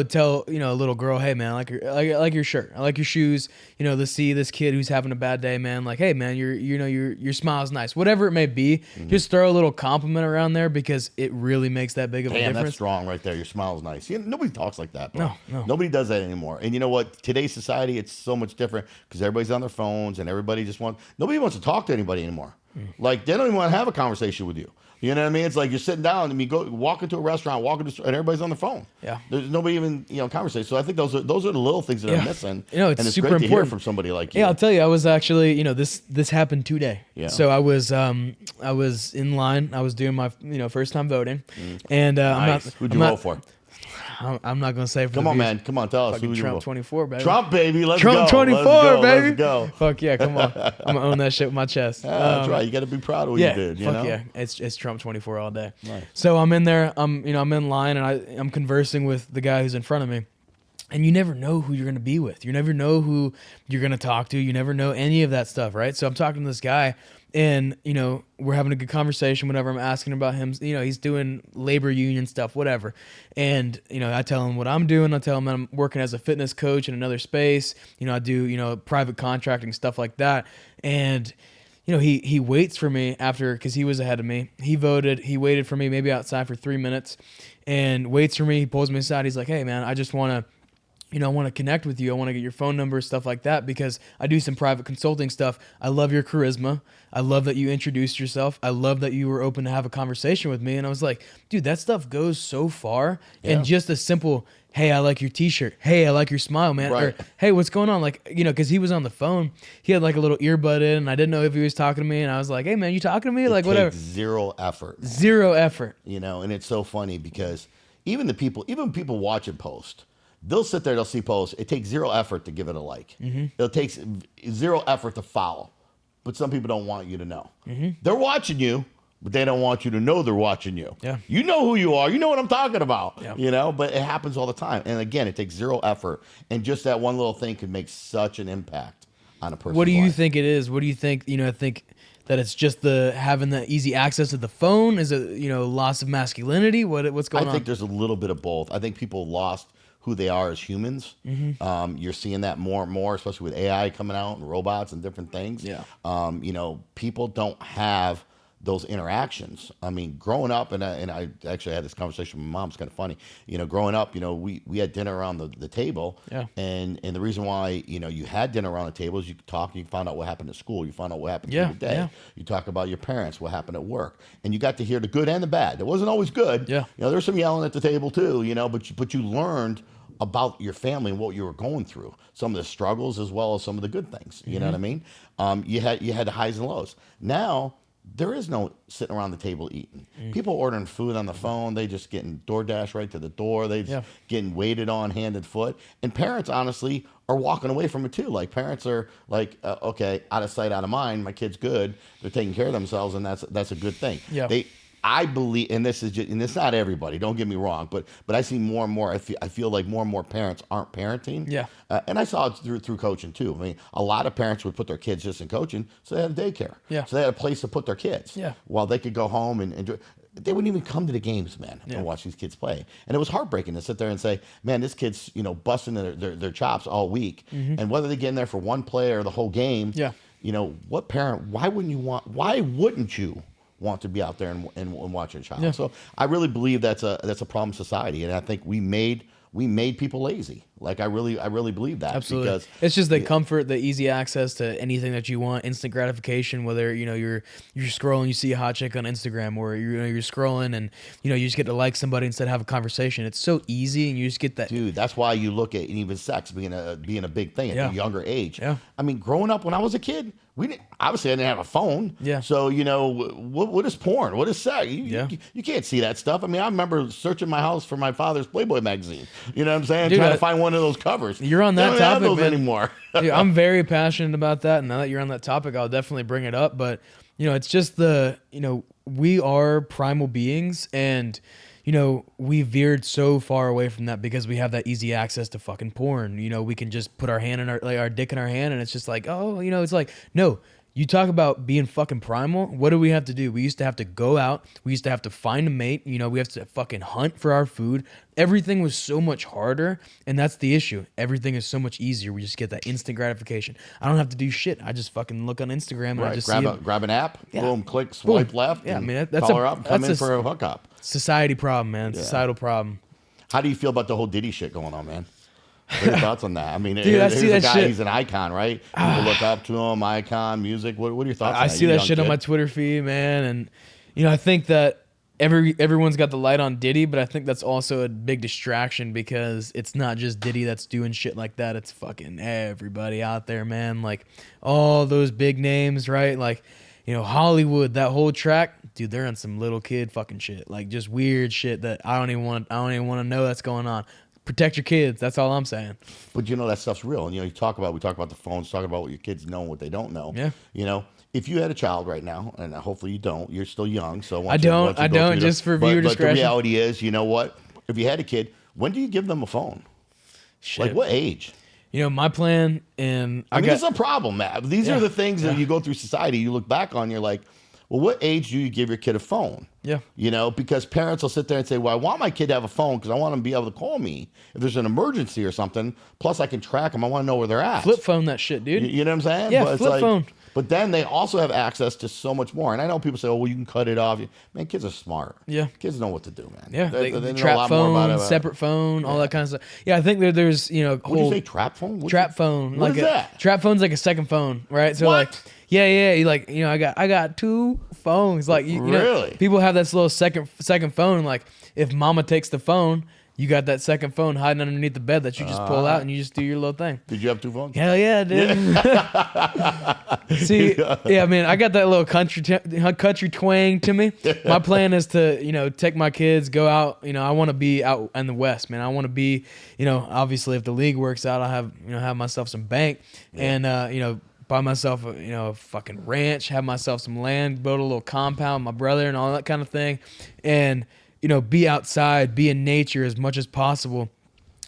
tell, a little girl, hey man, I like your shirt. I like your shoes, to see this kid who's having a bad day, man. Like, hey man, your smile's nice. Whatever it may be, just throw a little compliment around there because it really makes that big of a difference. That's strong right there. Your smile's nice. Nobody talks like that, bro. No. Nobody does that anymore. And you know what? Today's society, it's so much different because everybody's on their phones and everybody nobody wants to talk to anybody anymore. Like, they don't even want to have a conversation with you. You know what I mean? It's like you're sitting down and you go walk into a restaurant, and everybody's on the phone. Yeah. There's nobody even, conversation. So I think those are the little things that are missing. It's and it's super great important to hear from somebody like you. Yeah, I'll tell you, I was actually, this happened today. Yeah. So I was in line. I was doing my, first time voting, and Nice. Who'd you vote for? I'm not gonna say. Come on, man. Come on, tell us. Fucking Trump 24, baby. Trump, baby. Let's Trump go. 24, Let's go. baby. Let's go. Fuck yeah, come on. I'm gonna own that shit with my chest. That's right. You got to be proud of what you did. Fuck yeah. It's Trump 24 all day. Nice. So I'm in there. I'm in line, and I'm conversing with the guy who's in front of me. And you never know who you're going to be with. You never know who you're going to talk to. You never know any of that stuff, right? So I'm talking to this guy, and, we're having a good conversation whenever I'm asking about him. He's doing labor union stuff, whatever. And, I tell him what I'm doing. I tell him that I'm working as a fitness coach in another space. I do, private contracting, stuff like that. And, he waits for me after, because he was ahead of me. He waited for me maybe outside for 3 minutes and waits for me. He pulls me aside. He's like, hey, man, I just want to, I want to connect with you. I want to get your phone number, stuff like that, because I do some private consulting stuff. I love your charisma. I love that you introduced yourself. I love that you were open to have a conversation with me. And I was like, dude, that stuff goes so far. Yeah. And just a simple, hey, I like your t-shirt. Hey, I like your smile, man. Right. Or, hey, what's going on? Like, because he was on the phone. He had like a little earbud in, and I didn't know if he was talking to me. And I was like, hey, man, you talking to me? Like, whatever. Zero effort. Zero effort. And it's so funny because even people watch it post, they'll sit there, they'll see posts. It takes zero effort to give it a like. Mm-hmm. It takes zero effort to follow. But some people don't want you to know. Mm-hmm. They're watching you, but they don't want you to know they're watching you. Yeah. You know who you are. You know what I'm talking about. Yeah. But it happens all the time. And again, it takes zero effort. And just that one little thing can make such an impact on a person's What do you life. think it is? What do you think, I think that it's just having the easy access to the phone? Is it, loss of masculinity? What's going on? I think there's a little bit of both. I think people lost who they are as humans. Mm-hmm. You're seeing that more and more, especially with AI coming out and robots and different things. Yeah. People don't have those interactions. I mean, growing up, and I actually had this conversation with my mom. It's kind of funny. Growing up, we had dinner around the table. Yeah. And the reason why, you had dinner around the table is you could talk, you found out what happened at school, you found out what happened through the day. Yeah. You talk about your parents, what happened at work, and you got to hear the good and the bad. It wasn't always good. Yeah. There's some yelling at the table too, but you learned about your family and what you were going through, some of the struggles as well as some of the good things. You know what I mean? You had the highs and lows. Now there is no sitting around the table eating. People ordering food on the phone. They just getting DoorDash right to the door. They just getting waited on hand and foot. And parents, honestly, are walking away from it too. Like, parents are like, okay, out of sight, out of mind. My kid's good. They're taking care of themselves, and that's a good thing. Yeah. I believe, and this is just, and it's not everybody. Don't get me wrong, but I see more and more. I feel like more and more parents aren't parenting. Yeah. And I saw it through coaching too. I mean, a lot of parents would put their kids just in coaching, so they had daycare. Yeah. So they had a place to put their kids. Yeah. While they could go home and enjoy. They wouldn't even come to the games, man, and watch these kids play. And it was heartbreaking to sit there and say, man, this kid's busting their chops all week, and whether they get in there for one play or the whole game. Yeah. What parent? Why wouldn't you want to be out there and watch your child? Yeah. So I really believe that's a problem in society, and I think we made people lazy. Like, I really believe that. Absolutely. Because it's just the comfort, the easy access to anything that you want, instant gratification. Whether you're scrolling, you see a hot chick on Instagram, or you're scrolling and you just get to like somebody instead of have a conversation. It's so easy, and you just get that. Dude, that's why you look at even sex being a big thing at a younger age. Yeah. I mean, growing up when I was a kid, obviously I didn't have a phone. Yeah. So what is porn? What is sex? You can't see that stuff. I mean, I remember searching my house for my father's Playboy magazine. You know what I'm saying? Dude, trying to find one of those covers. You're on that topic, topic, those man. anymore. Dude, I'm very passionate about that, and now that you're on that topic, I'll definitely bring it up. But it's just we are primal beings, and we veered so far away from that because we have that easy access to fucking porn. We can just put our hand in our dick in our hand, and it's just like, oh, it's like, no. You talk about being fucking primal. What do we have to do? We used to have to go out. We used to have to find a mate. We have to fucking hunt for our food. Everything was so much harder, and that's the issue. Everything is so much easier. We just get that instant gratification. I don't have to do shit. I just fucking look on Instagram and I just grab an app, boom, click, swipe left, yeah, and call her up, come in for a hookup. Society problem, man. Societal problem. How do you feel about the whole Diddy shit going on, man? What are your thoughts on that? I mean, Dude, I see here's a that guy, shit. he's an icon, right? People look up to him, icon, music. What are your thoughts on I that? see You that young shit on kid. my Twitter feed, man, and I think that everyone's got the light on Diddy, but I think that's also a big distraction because it's not just Diddy that's doing shit like that. It's fucking everybody out there, man. Like all those big names, right? Like, Hollywood, that whole track, dude, they're on some little kid fucking shit, like just weird shit that I don't even want to know that's going on. Protect your kids. That's all I'm saying. But that stuff's real. And we talk about the phones, talk about what your kids know and what they don't know. Yeah. If you had a child right now, and hopefully you don't, you're still young. So I don't, just for viewer discretion. But the reality is, you know what? If you had a kid, when do you give them a phone? Shit. Like what age? My plan, and I mean, this is a problem, Matt. These are the things that you go through society, you look back on, you're like, well, what age do you give your kid a phone? Yeah. Because parents will sit there and say, well, I want my kid to have a phone because I want them to be able to call me if there's an emergency or something. Plus, I can track them. I want to know where they're at. Flip phone that shit, dude. You know what I'm saying? Yeah, but it's flip phone. But then they also have access to so much more. And I know people say, oh, well, you can cut it off. Man, kids are smart. Yeah. Kids know what to do, man. Yeah. They know a trap lot more phone, about it. separate phone, all that kind of stuff. Yeah, I think there's, What did you say, trap phone? Trap phone. What is that? Trap phone's like a second phone, right? So What? yeah. I got two phones. Like Really? people have this little second phone. Like if mama takes the phone, you got that second phone hiding underneath the bed that you just pull out and you just do your little thing. Did you have two phones? Hell yeah, dude. See, yeah, man, I got that little country twang to me. My plan is to, take my kids, go out. I want to be out in the West, man. I want to be, obviously if the league works out, I'll have myself some bank and, buy myself a fucking ranch, have myself some land, build a little compound, with my brother and all that kind of thing. And, be outside, be in nature as much as possible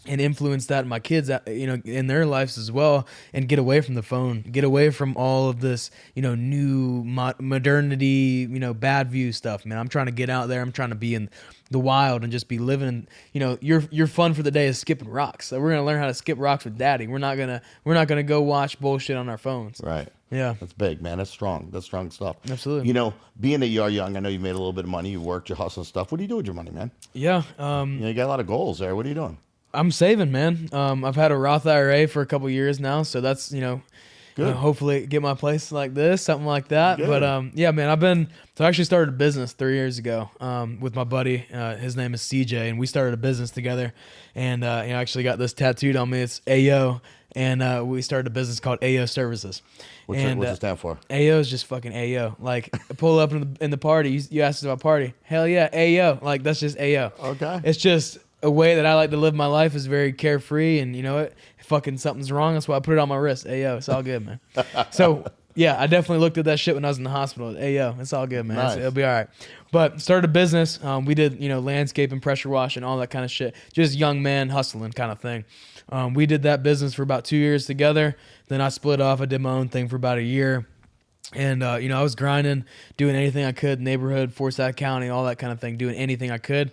and influence that in my kids, in their lives as well, and get away from the phone, get away from all of this, new modernity, bad view stuff, man. I'm trying to get out there. I'm trying to be in the wild and just be living. Your fun for the day is skipping rocks. So we're gonna learn how to skip rocks with Daddy. We're not gonna go watch bullshit on our phones. Right. Yeah. That's big, man. That's strong. That's strong stuff. Absolutely. Being that you are young, I know you made a little bit of money. You worked, you hustled and stuff. What do you do with your money, man? Yeah. You got a lot of goals there. What are you doing? I'm saving, man. I've had a Roth IRA for a couple years now, so that's Good. Hopefully get my place like this, something like that. Good. But yeah, man, I actually started a business 3 years ago with my buddy. His name is CJ, and we started a business together. And I actually got this tattooed on me. It's AO, and we started a business called AO Services. What's it stand for? AO is just fucking AO. Like pull up in the party. You asked about party. Hell yeah, AO. Like that's just AO. Okay. It's just a way that I like to live my life is very carefree, and if fucking something's wrong, that's why I put it on my wrist. Ayo, it's all good, man. So yeah, I definitely looked at that shit when I was in the hospital. Ayo, it's all good, man. Nice. It'll be all right. But started a business. We did landscape and pressure wash and all that kind of shit. Just young man hustling kind of thing. We did that business for about 2 years together. Then I split off. I did my own thing for about a year. And, I was grinding, doing anything I could, neighborhood, Forsyth County, all that kind of thing, doing anything I could.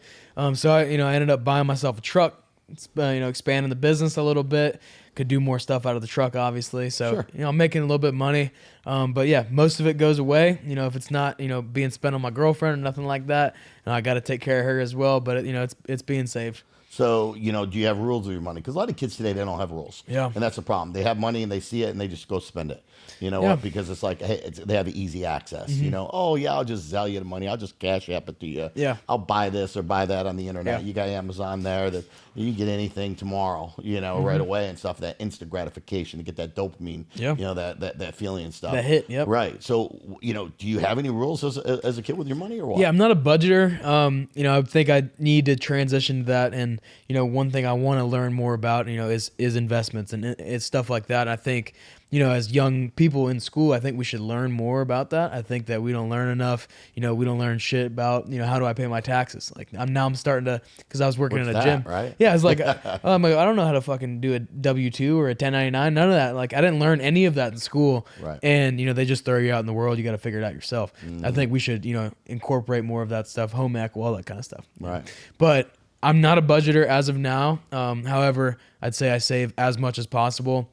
So I ended up buying myself a truck, expanding the business a little bit, could do more stuff out of the truck, obviously. So, Sure. I'm making a little bit of money. But yeah, most of it goes away, if it's not, being spent on my girlfriend or nothing like that. And I got to take care of her as well. But, it's being saved. So, do you have rules with your money? Because a lot of kids today, they don't have rules. Yeah. And that's the problem. They have money and they see it and they just go spend it. You know Yeah. what? Because it's like, hey, they have easy access. Oh, yeah, I'll just sell you the money. I'll just cash app it to you. Yeah. I'll buy this or buy that on the internet. Yeah. You got Amazon there that you can get anything tomorrow, right away and stuff. That instant gratification to get that dopamine, Yeah. that feeling and stuff. That hit, yep. Right. So, do you have any rules as a kid with your money or what? Yeah, I'm not a budgeter. I think I need to transition to that. And, one thing I want to learn more about, is investments and it's stuff like that. I think, as young people in school, I think we should learn more about that. I think that we don't learn enough. We don't learn shit about, how do I pay my taxes? Like I'm starting to, because I was working in a gym. Right? Yeah, it's like, I'm like, I don't know how to fucking do a W-2 or a 1099. None of that. Like I didn't learn any of that in school. Right. And, they just throw you out in the world. You got to figure it out yourself. I think we should, incorporate more of that stuff, home ec, all that kind of stuff. Right. But I'm not a budgeter as of now. However, I'd say I save as much as possible.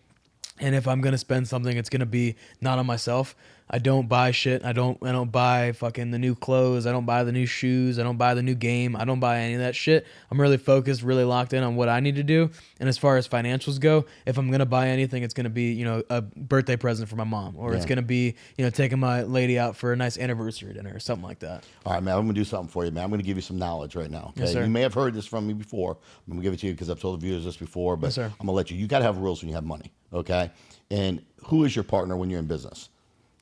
And if I'm gonna spend something, it's gonna be not on myself. I don't buy shit. I don't buy fucking the new clothes. I don't buy the new shoes. I don't buy the new game. I don't buy any of that shit. I'm really focused, really locked in on what I need to do. And as far as financials go, if I'm gonna buy anything, it's gonna be, a birthday present for my mom, or it's gonna be, taking my lady out for a nice anniversary dinner or something like that. All right, man, I'm going to do something for you, man. I'm going to give you some knowledge right now. Okay? Yes, sir. You may have heard this from me before. I'm going to give it to you because I've told the viewers this before, but Yes, sir. I'm going to let you. You got to have rules when you have money, okay? And who is your partner when you're in business?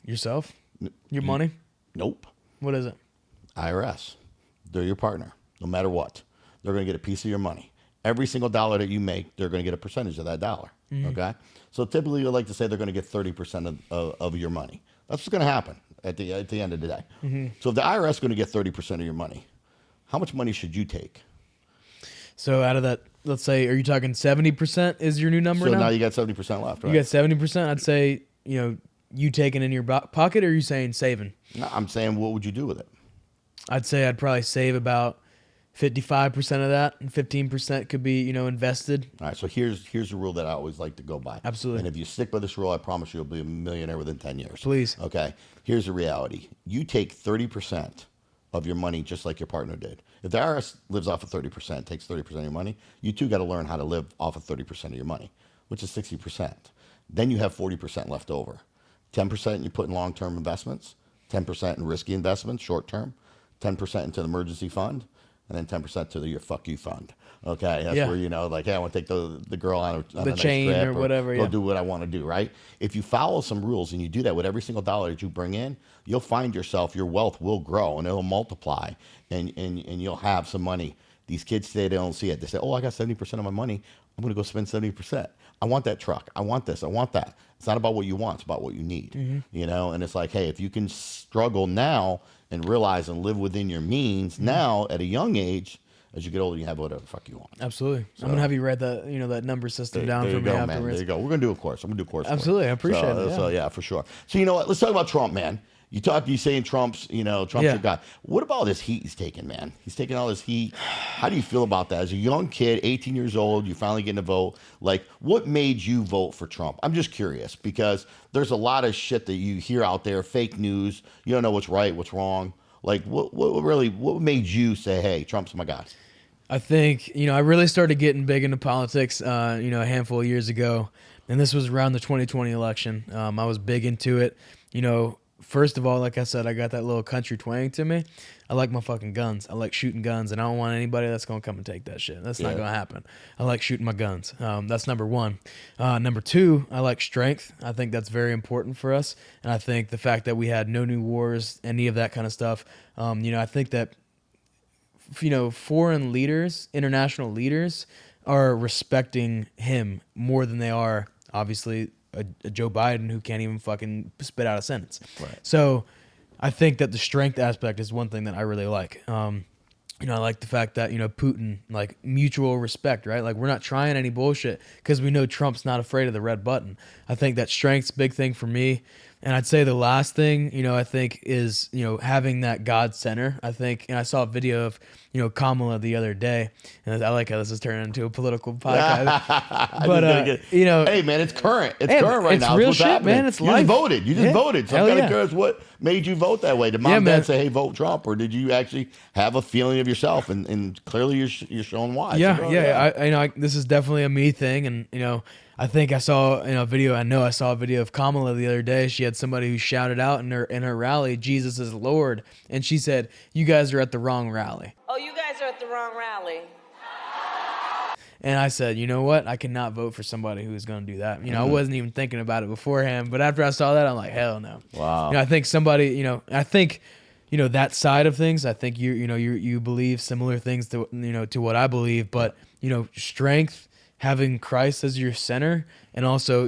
Yourself? Your money? Nope. What is it? IRS. They're your partner, no matter what. They're going to get a piece of your money. Every single dollar that you make, they're going to get a percentage of that dollar, okay? So typically, you like to say they're going to get 30% of your money. That's what's going to happen at the end of the day. So if the IRS is going to get 30% of your money, how much money should you take? So out of that, let's say, are you talking 70% is your new number So now? now you got 70% left, right? You got 70%. I'd say, you taking in your pocket, or are you saying saving? No, I'm saying, what would you do with it? I'd say I'd probably save about 55% of that, and 15% could be, invested. All right, so here's a rule that I always like to go by. Absolutely. And if you stick by this rule, I promise you'll be a millionaire within 10 years. Please. Okay, here's the reality. You take 30% of your money just like your partner did. If the IRS lives off of 30%, takes 30% of your money, you two got to learn how to live off of 30% of your money, which is 60%. Then you have 40% left over. 10% you put in long-term investments, 10% in risky investments, short-term, 10% into the emergency fund, and then 10% to your fuck you fund. Okay, that's where, like, hey, I want to take the girl on a nice chain trip or whatever, go do what I want to do, right? If you follow some rules and you do that with every single dollar that you bring in, you'll find yourself, your wealth will grow and it'll multiply, and you'll have some money. These kids today, they don't see it. They say, oh, I got 70% of my money. I'm going to go spend 70%. I want that truck. I want this. I want that. It's not about what you want. It's about what you need, And it's like, hey, if you can struggle now and realize and live within your means now at a young age, as you get older, you have whatever the fuck you want. Absolutely. So, I'm going to have you write that, that number system down for me afterwards. afterwards. There you go. We're going to do a course. I'm going to do a course. Absolutely. I appreciate it. Yeah. So, yeah, for sure. So, you know what? Let's talk about Trump, man. You saying Trump's your guy. What about all this heat he's taking, man? He's taking all this heat. How do you feel about that? As a young kid, 18 years old, you finally getting to vote. Like, what made you vote for Trump? I'm just curious because there's a lot of shit that you hear out there, fake news. You don't know what's right, what's wrong. Like, what made you say, hey, Trump's my guy? I think, I really started getting big into politics, a handful of years ago. And this was around the 2020 election. I was big into it. First of all, like I said, I got that little country twang to me. I like my fucking guns. I like shooting guns, and I don't want anybody that's going to come and take that shit. That's not going to happen. I like shooting my guns. That's number one. Number two, I like strength. I think that's very important for us. And I think the fact that we had no new wars, any of that kind of stuff, I think that, foreign leaders, international leaders are respecting him more than they are, obviously, a Joe Biden who can't even fucking spit out a sentence. Right. So I think that the strength aspect is one thing that I really like. I like the fact that, Putin, like mutual respect, right? Like we're not trying any bullshit because we know Trump's not afraid of the red button. I think that strength's a big thing for me. And I'd say the last thing, I think is, having that God center. I think, and I saw a video of, Kamala the other day, and I like how this is turning into a political podcast. But, hey, man, it's current. It's current right now. It's real what's shit, happening. man. It's you life. Just voted. You just voted. So I'm kind of curious what made you vote that way. Did mom and dad say, hey, vote Trump? Or did you actually have a feeling of yourself? And clearly you're showing why. Yeah. This is definitely a me thing. And, I think I saw a video. I saw a video of Kamala the other day. She had somebody who shouted out in her rally, "Jesus is Lord," and she said, "You guys are at the wrong rally." Oh, you guys are at the wrong rally. And I said, you know what? I cannot vote for somebody who's going to do that. I wasn't even thinking about it beforehand, but after I saw that, I'm like, hell no. Wow. I think somebody, that side of things. I think you believe similar things to to what I believe, but strength. Having Christ as your center, and also,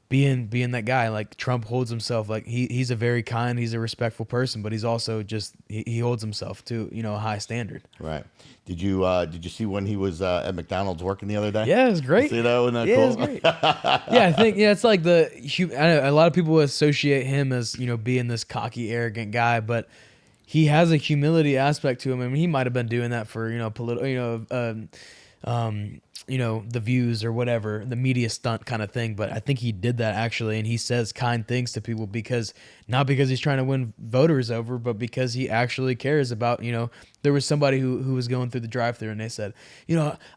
being that guy. Like Trump holds himself like he's a very kind, he's a respectful person, but he's also just he holds himself to a high standard. Right. Did you see when he was at McDonald's working the other day? Yeah, it was great. See that? Wasn't that cool? It was great. Yeah, I think it's like I know a lot of people associate him as being this cocky, arrogant guy, but he has a humility aspect to him. I mean, he might have been doing that for political the views or whatever, the media stunt kind of thing. But I think he did that actually. And he says kind things to people not because he's trying to win voters over, but because he actually cares about, there was somebody who was going through the drive-thru and they said,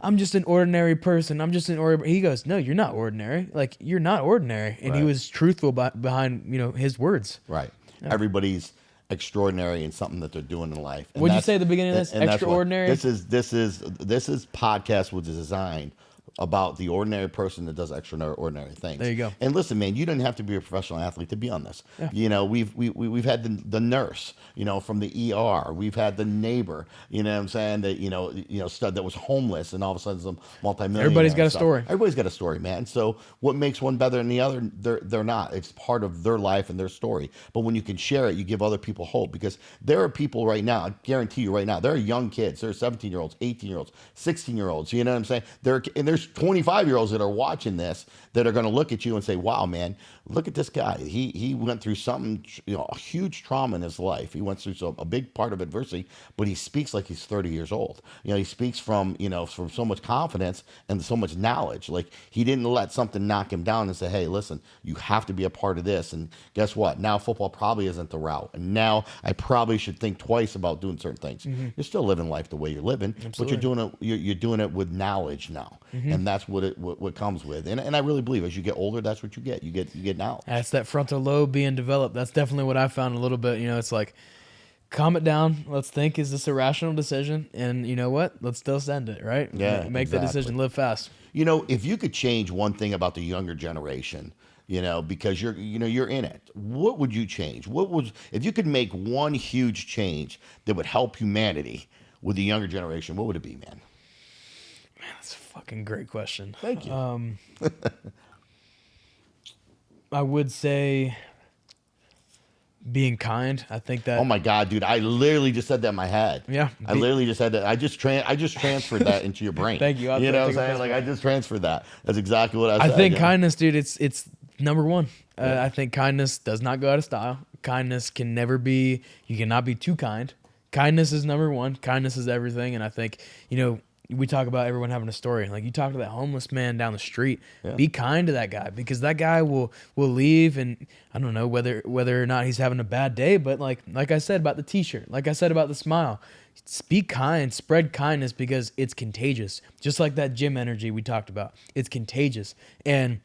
I'm just an ordinary person. I'm just an ordinary. He goes, no, you're not ordinary. Like, you're not ordinary. And he was truthful behind, his words. Right. Yeah. Everybody's extraordinary in something that they're doing in life. What did you say at the beginning of this? Extraordinary? This podcast was designed about the ordinary person that does extraordinary things. There you go. And listen, man, you didn't have to be a professional athlete to be on this. Yeah. We've had the nurse, from the ER. We've had the neighbor, what I'm saying, that stud that was homeless and all of a sudden some multimillionaire. Everybody's got a story. Everybody's got a story, man. So what makes one better than the other? They're not. It's part of their life and their story. But when you can share it, you give other people hope, because there are people right now, I guarantee you right now, there are young kids, there are 17-year-olds, 18-year-olds, 16-year-olds, you know what I'm saying? There's 25-year-olds that are watching this that are going to look at you and say, wow, man, look at this guy. He went through something, a huge trauma in his life. He went through a big part of adversity, but he speaks like he's 30 years old. He speaks from so much confidence and so much knowledge. Like, he didn't let something knock him down and say, hey, listen, you have to be a part of this. And guess what? Now football probably isn't the route. And now I probably should think twice about doing certain things. Mm-hmm. You're still living life the way you're living, Absolutely. But you're doing it with knowledge now. Mm-hmm. And that's what comes with. And I really believe as you get older, that's what you get. You get knowledge. That's that frontal lobe being developed. That's definitely what I found a little bit. It's like, calm it down. Let's think, is this a rational decision? And you know what? Let's still send it, right? Yeah, Make the decision. Live fast. If you could change one thing about the younger generation, because you're in it, what would you change? If you could make one huge change that would help humanity with the younger generation, what would it be, man? Man, that's a fucking great question. Thank you. I would say being kind. I think that. Oh my God, dude! I literally just said that in my head. Yeah, I literally just said that. I just transferred that into your brain. Thank you. You know what I'm saying? Like, I just transferred that. That's exactly what I said. I think kindness, dude. It's number one. Yeah. I think kindness does not go out of style. Kindness can never be. You cannot be too kind. Kindness is number one. Kindness is everything. And I think we talk about everyone having a story. Like, you talk to that homeless man down the street, be kind to that guy, because that guy will leave, and I don't know whether or not he's having a bad day, but like I said about the t-shirt, like I said about the smile, be kind, spread kindness, because it's contagious. Just like that gym energy we talked about. It's contagious. And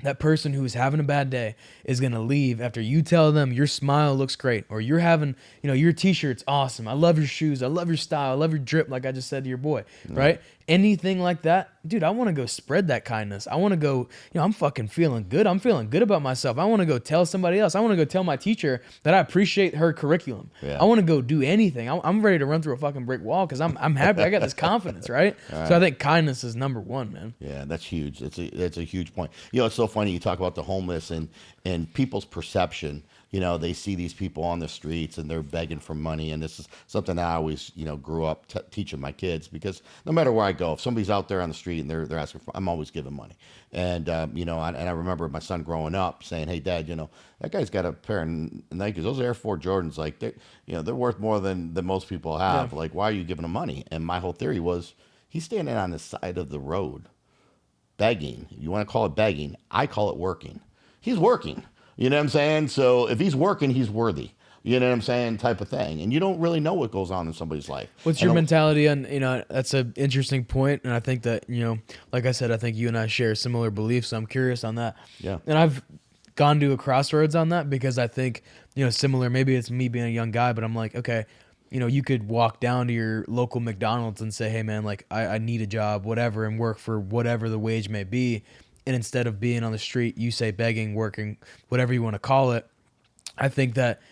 that person who's having a bad day is going to leave after you tell them your smile looks great, or you're having, your t-shirt's awesome. I love your shoes. I love your style. I love your drip, like I just said to your boy, right? Anything like that, dude, I want to go spread that kindness. I want to go, I'm fucking feeling good. I'm feeling good about myself. I want to go tell somebody else. I want to go tell my teacher that I appreciate her curriculum. Yeah. I want to go do anything. I'm ready to run through a fucking brick wall because I'm happy. I got this confidence, right? So I think kindness is number one, man. Yeah, that's huge. That's a huge point. It's so funny you talk about the homeless and people's perception. They see these people on the streets and they're begging for money. And this is something that I always, grew up teaching my kids, because no matter where I go, if somebody's out there on the street and they're asking for, I'm always giving money. And, and I remember my son growing up saying, hey, Dad, that guy's got a pair of Nikes. Those Air Force Jordans, like, they're worth more than most people have. Yeah. Like, why are you giving him money? And my whole theory was, he's standing on the side of the road begging. You want to call it begging? I call it working. He's working. You know what I'm saying? So if he's working, he's worthy. You know what I'm saying? Type of thing. And you don't really know what goes on in somebody's life. What's your mentality on, that's an interesting point. And I think that, like I said, I think you and I share similar beliefs. So I'm curious on that. Yeah. And I've gone to a crossroads on that, because I think, similar, maybe it's me being a young guy, but I'm like, okay, you could walk down to your local McDonald's and say, hey man, like I need a job, whatever, and work for whatever the wage may be. And instead of being on the street, you say begging, working, whatever you want to call it. I think that,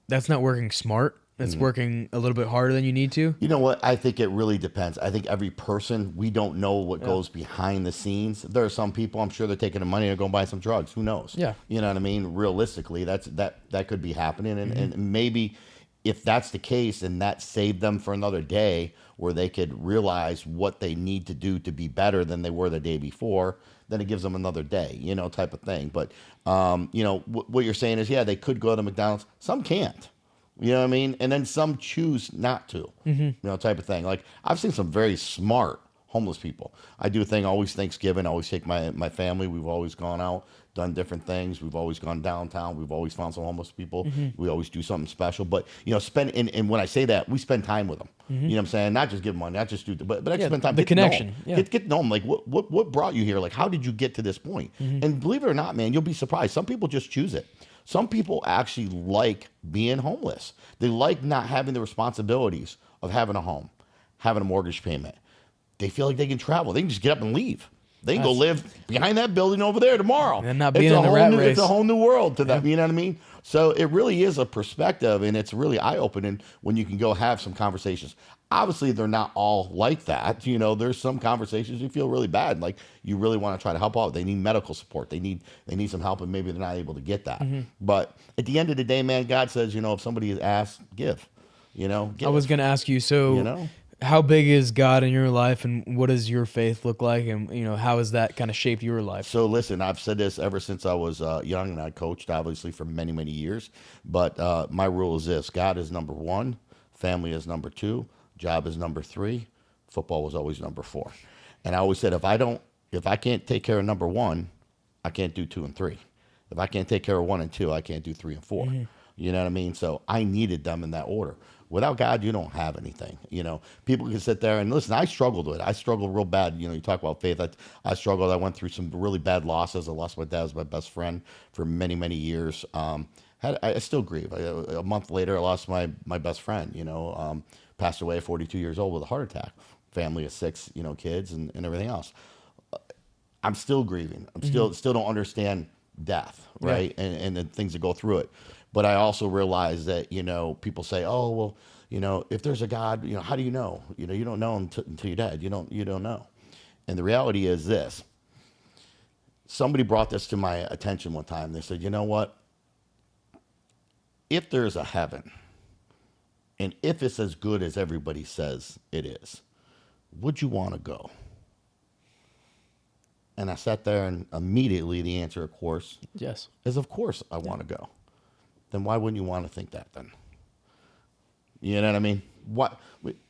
that's not working smart. It's working a little bit harder than you need to. You know what? I think it really depends. I think every person, we don't know what goes behind the scenes. There are some people, I'm sure they're taking the money and going to buy some drugs. Who knows? Yeah. You know what I mean? Realistically, that could be happening. And maybe if that's the case, and that saved them for another day where they could realize what they need to do to be better than they were the day before, then it gives them another day, type of thing. But, what you're saying is, yeah, they could go to McDonald's. Some can't, you know what I mean? And then some choose not to, type of thing. Like, I've seen some very smart homeless people. I do a thing always Thanksgiving. I always take my family. We've always gone out, done different things. We've always gone downtown. We've always found some homeless people. We always do something special. But, and when I say that, we spend time with them. You know what I'm saying? Not just give them money, not just do, but actually spend time. The connection. Get to know them. Like, what brought you here? Like, how did you get to this point? And believe it or not, man, you'll be surprised. Some people just choose it. Some people actually like being homeless. They like not having the responsibilities of having a home, having a mortgage payment. They feel like they can travel. They can just get up and leave. They can go live behind that building over there tomorrow. And not being in the rat race. It's a whole new world to them. You know what I mean? So it really is a perspective, and it's really eye-opening when you can go have some conversations. Obviously, they're not all like that. There's some conversations you feel really bad. Like, you really want to try to help out. They need medical support. They need some help, and maybe they're not able to get that. But at the end of the day, man, God says, if somebody is asked, give. Give. I was going to ask you, so how big is God in your life, and what does your faith look like, and how has that kind of shaped your life? So listen, I've said this ever since I was young, and I coached obviously for many, many years. But my rule is this: God is number one, family is number two, job is number three, football was always number four. And I always said, if I can't take care of number one, I can't do two and three. If I can't take care of one and two, I can't do three and four. You know what I mean? So I needed them in that order. Without God, you don't have anything. People can sit there and listen. I struggled with it. I struggled real bad. You talk about faith. I struggled. I went through some really bad losses. I lost my dad as my best friend for many, many years. I still grieve. A month later, I lost my best friend. Passed away at 42 years old with a heart attack. Family of 6, kids and everything else. I'm still grieving. I'm still don't understand death, right? Yeah. And the things that go through it. But I also realize that, people say, oh, well, if there's a God, how do you know? You don't know until you're dead. You don't know. And the reality is this. Somebody brought this to my attention one time. They said, you know what? If there's a heaven, and if it's as good as everybody says it is, would you want to go? And I sat there, and immediately the answer, of course, yes, is of course I want to go. Then why wouldn't you want to think that then? You know what I mean?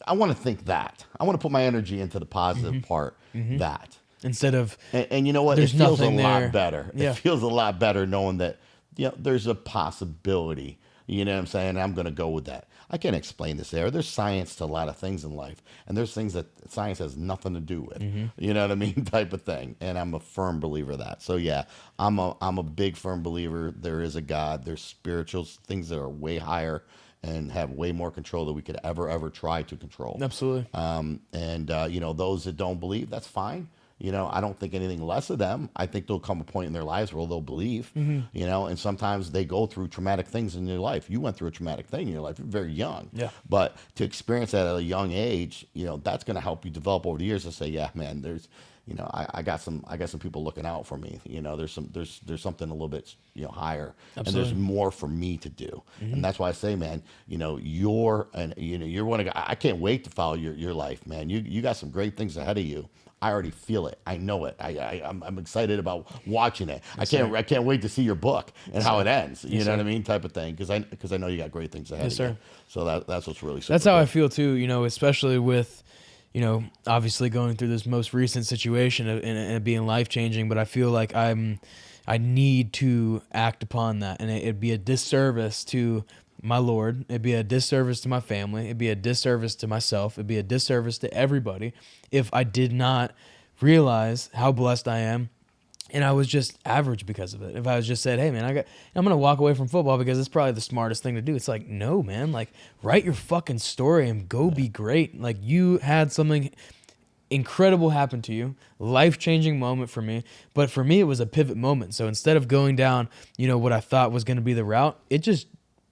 I want to think that. I want to put my energy into the positive part, that. Instead of... And you know what? It feels a lot better. Yeah. It feels a lot better knowing that there's a possibility. You know what I'm saying? I'm going to go with that. I can't explain this there. There's science to a lot of things in life, and there's things that science has nothing to do with. You know what I mean? Type of thing. And I'm a firm believer of that. So yeah, I'm a big firm believer. There is a God. There's spiritual things that are way higher and have way more control than we could ever try to control. Absolutely. Those that don't believe, that's fine. I don't think anything less of them. I think there'll come a point in their lives where they'll believe, and sometimes they go through traumatic things in their life. You went through a traumatic thing in your life. You're very young. Yeah. But to experience that at a young age, that's going to help you develop over the years to say, yeah, man, there's, I got some people looking out for me. There's something a little bit, higher. Absolutely. And there's more for me to do. And that's why I say, man, you're one of, I can't wait to follow your life, man. You got some great things ahead of you. I already feel it. I know it. I'm excited about watching it. Yes, I can't wait to see your book and how it ends. You know what I mean, type of thing. Because I know you got great things ahead of you. So that's what's really super. That's how I feel too. Especially with, obviously going through this most recent situation and it being life changing. But I feel like I need to act upon that, and it'd be a disservice to my Lord. It'd be a disservice to my family. It'd be a disservice to myself. It'd be a disservice to everybody if I did not realize how blessed I am and I was just average because of it. If I was just said, hey man, I'm going to walk away from football because it's probably the smartest thing to do. It's like, no man, like write your fucking story and go be great. Like you had something incredible happen to you, life-changing moment for me. But for me, it was a pivot moment. So instead of going down, what I thought was going to be the route, it just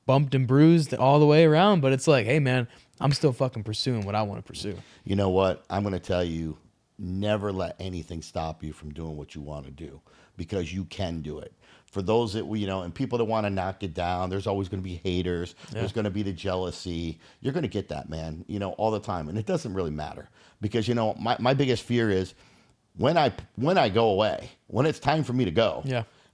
bumped and bruised all the way around. But it's like, hey man, I'm still fucking pursuing what I want to pursue. You know what? I'm going to tell you, never let anything stop you from doing what you want to do, because you can do it. For those that and people that want to knock it down, there's always going to be haters. Yeah. There's going to be the jealousy. You're going to get that, man, all the time. And it doesn't really matter, because, my biggest fear is when I go away, when it's time for me to go,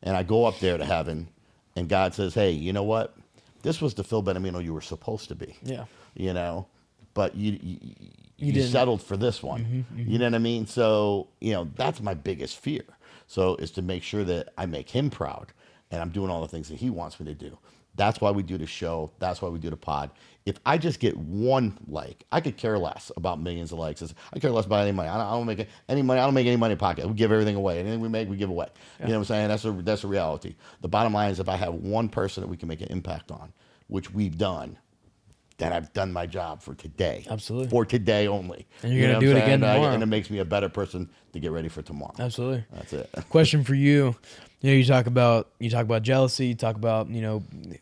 and I go up there to heaven and God says, hey, you know what? This was the Phil Benemino you were supposed to be. Yeah. but you didn't. settled for this one. You know what I mean? So, that's my biggest fear. So is to make sure that I make him proud and I'm doing all the things that he wants me to do. That's why we do the show. That's why we do the pod. If I just get one like, I could care less about millions of likes. I care less about any money. I don't make any money. I don't make any money in pocket. We give everything away. Anything we make, we give away. You know what I'm saying? That's a reality. The bottom line is if I have one person that we can make an impact on, which we've done, then I've done my job for today. Absolutely. For today only. And you're going to do it again tomorrow. And it makes me a better person to get ready for tomorrow. Absolutely. That's it. Question for you. You talk about jealousy, you talk about,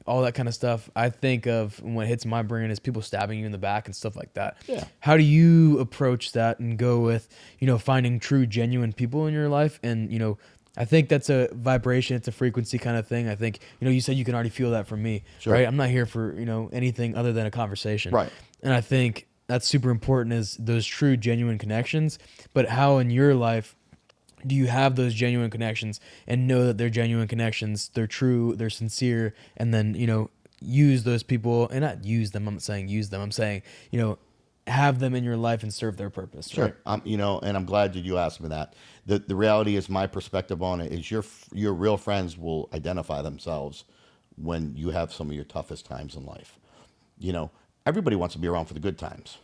all that kind of stuff. I think of what hits my brain is people stabbing you in the back and stuff like that. Yeah. How do you approach that and go with, finding true, genuine people in your life? And, I think that's a vibration. It's a frequency kind of thing. I think, you said you can already feel that from me, Sure. right? I'm not here for, anything other than a conversation. Right. And I think that's super important is those true, genuine connections. But how in your life do you have those genuine connections and know that they're genuine connections, they're true, they're sincere, and then, use those people and not use them. I'm not saying use them. I'm saying, have them in your life and serve their purpose. Sure. Right? And I'm glad that you asked me that. The reality is my perspective on it is your real friends will identify themselves when you have some of your toughest times in life. Everybody wants to be around for the good times,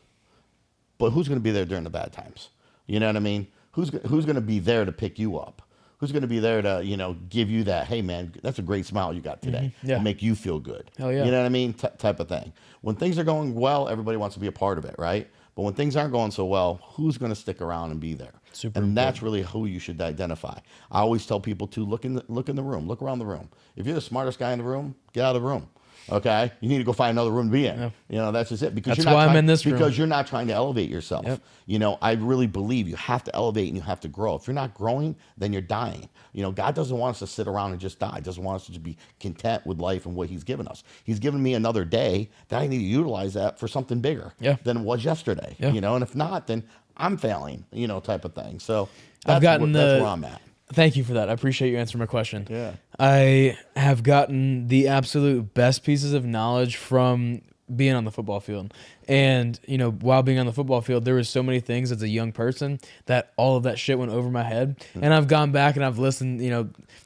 but who's going to be there during the bad times? You know what I mean? Who's going to be there to pick you up? Who's going to be there to, give you that, hey man, that's a great smile you got today. Yeah. And make you feel good. Hell yeah. You know what I mean? Type of thing. When things are going well, everybody wants to be a part of it, right? But when things aren't going so well, who's going to stick around and be there? Super and important. that's really who you should identify. I always tell people to look in the room, look around the room. If you're the smartest guy in the room, get out of the room. Okay, you need to go find another room to be in. Yeah. That's just it. Because That's you're not why I'm trying, in this room. because you're not trying to elevate yourself. Yep. I really believe you have to elevate and you have to grow. If you're not growing, then you're dying. God doesn't want us to sit around and just die. He doesn't want us to just be content with life and what He's given us. He's given me another day that I need to utilize that for something bigger than it was yesterday. Yeah. And if not, then I'm failing. Type of thing. So That's that's where I'm at. Thank you for that. I appreciate you answering my question. Yeah. I have gotten the absolute best pieces of knowledge from being on the football field. And, while being on the football field, there was so many things as a young person that all of that shit went over my head. And I've gone back and I've listened,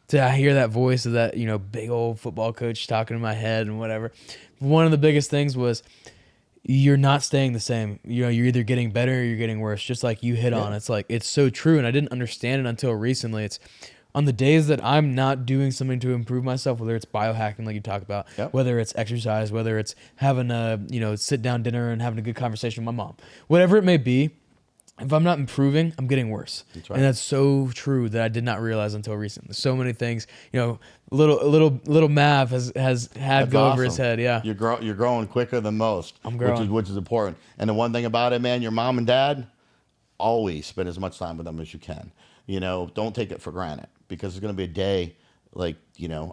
to hear that voice of that, big old football coach talking in my head and whatever. One of the biggest things was you're not staying the same. You're either getting better or you're getting worse, just like you hit on. It's like, it's so true. And I didn't understand it until recently. It's on the days that I'm not doing something to improve myself, whether it's biohacking, like you talk about, whether it's exercise, whether it's having a, sit down dinner and having a good conversation with my mom, whatever it may be. If I'm not improving, I'm getting worse. That's right. And that's so true that I did not realize until recently. So many things, little Mav has had go over his head. Yeah. You're growing quicker than most. I'm growing. Which is important. And the one thing about it, man, your mom and dad, always spend as much time with them as you can. Don't take it for granted because there's going to be a day like,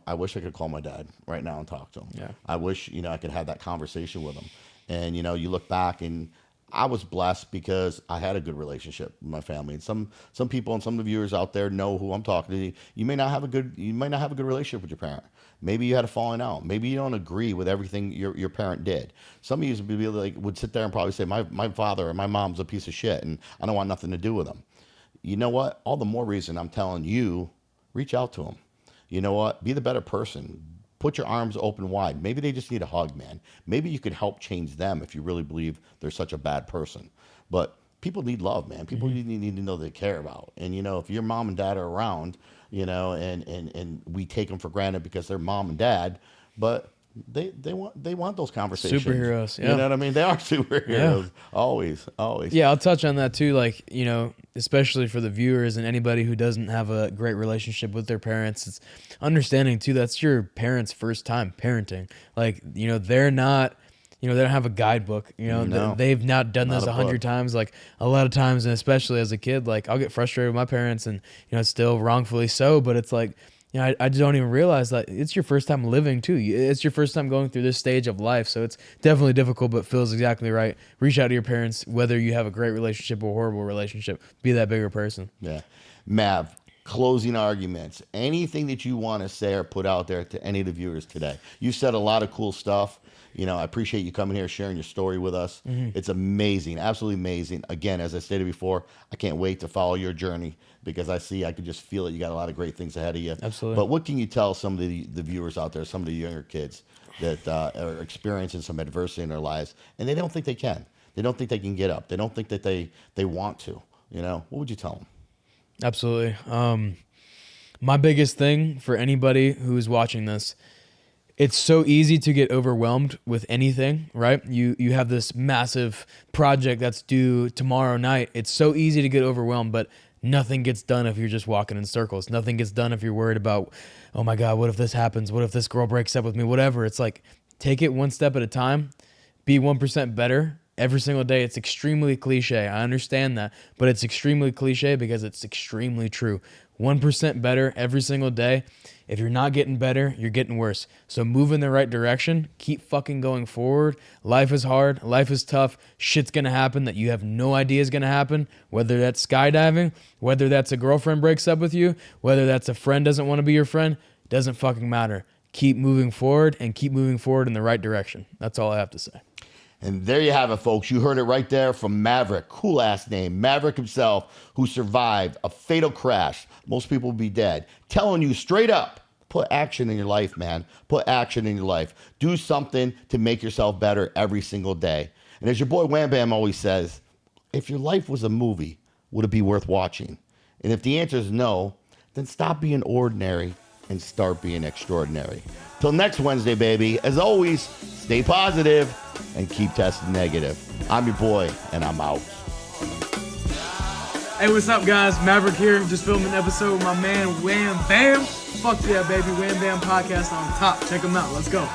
I wish I could call my dad right now and talk to him. Yeah. I wish, I could have that conversation with him. And, you look back and I was blessed because I had a good relationship with my family. And some people and some of the viewers out there know who I'm talking to. You may not have a good relationship with your parent. Maybe you had a falling out. Maybe you don't agree with everything your parent did. Some of you would sit there and probably say, my father or my mom's a piece of shit and I don't want nothing to do with them. You know what? All the more reason I'm telling you, reach out to them. You know what? Be the better person. Put your arms open wide. Maybe they just need a hug, man. Maybe you could help change them if you really believe they're such a bad person. But people need love, man. People need to know they care about. And, if your mom and dad are around, and we take them for granted because they're mom and dad, but they want those conversations. Superheroes, yeah. You know what I mean? They are superheroes. Yeah. Always. Yeah, I'll touch on that too. Like, especially for the viewers and anybody who doesn't have a great relationship with their parents, it's understanding too, that's your parents' first time parenting. Like, they're not, they don't have a guidebook, No. they've not done this 100 book. times. Like a lot of times, and especially as a kid, like I'll get frustrated with my parents and, still wrongfully so, but it's like, I don't even realize that it's your first time living too. It's your first time going through this stage of life. So it's definitely difficult, but Phil's exactly right. Reach out to your parents, whether you have a great relationship or a horrible relationship, be that bigger person. Yeah. Mav, closing arguments, anything that you want to say or put out there to any of the viewers today. You said a lot of cool stuff. You know, I appreciate you coming here, sharing your story with us. It's amazing, absolutely amazing. Again, as I stated before, I can't wait to follow your journey because I could just feel it. You got a lot of great things ahead of you. Absolutely. But what can you tell some of the viewers out there, some of the younger kids that are experiencing some adversity in their lives, and they don't think they can? They don't think they can get up. They don't think that they want to. You know, what would you tell them? Absolutely. My biggest thing for anybody who's watching this, it's so easy to get overwhelmed with anything, right? You have this massive project that's due tomorrow night. It's so easy to get overwhelmed, but nothing gets done if you're just walking in circles. Nothing gets done if you're worried about, oh my God, what if this happens? What if this girl breaks up with me? Whatever. It's like, take it one step at a time, be 1% better every single day. It's extremely cliche. I understand that, but it's extremely cliche because it's extremely true. 1% better every single day. If you're not getting better, you're getting worse. So move in the right direction. Keep fucking going forward. Life is hard. Life is tough. Shit's going to happen that you have no idea is going to happen. Whether that's skydiving, whether that's a girlfriend breaks up with you, whether that's a friend doesn't want to be your friend, doesn't fucking matter. Keep moving forward and keep moving forward in the right direction. That's all I have to say. And there you have it, folks. You heard it right there from Maverick. Cool ass name. Maverick himself, who survived a fatal crash. Most people would be dead. Telling you straight up, put action in your life, man. Put action in your life. Do something to make yourself better every single day. And as your boy Wham Bam always says, if your life was a movie, would it be worth watching? And if the answer is no, then stop being ordinary and start being extraordinary. Till next Wednesday, baby. As always, stay positive and keep testing negative. I'm your boy, and I'm out. Hey, what's up, guys? Maverick here. Just filming an episode with my man Wham Bam. Fuck yeah, baby. Wham Bam podcast on top. Check them out. Let's go.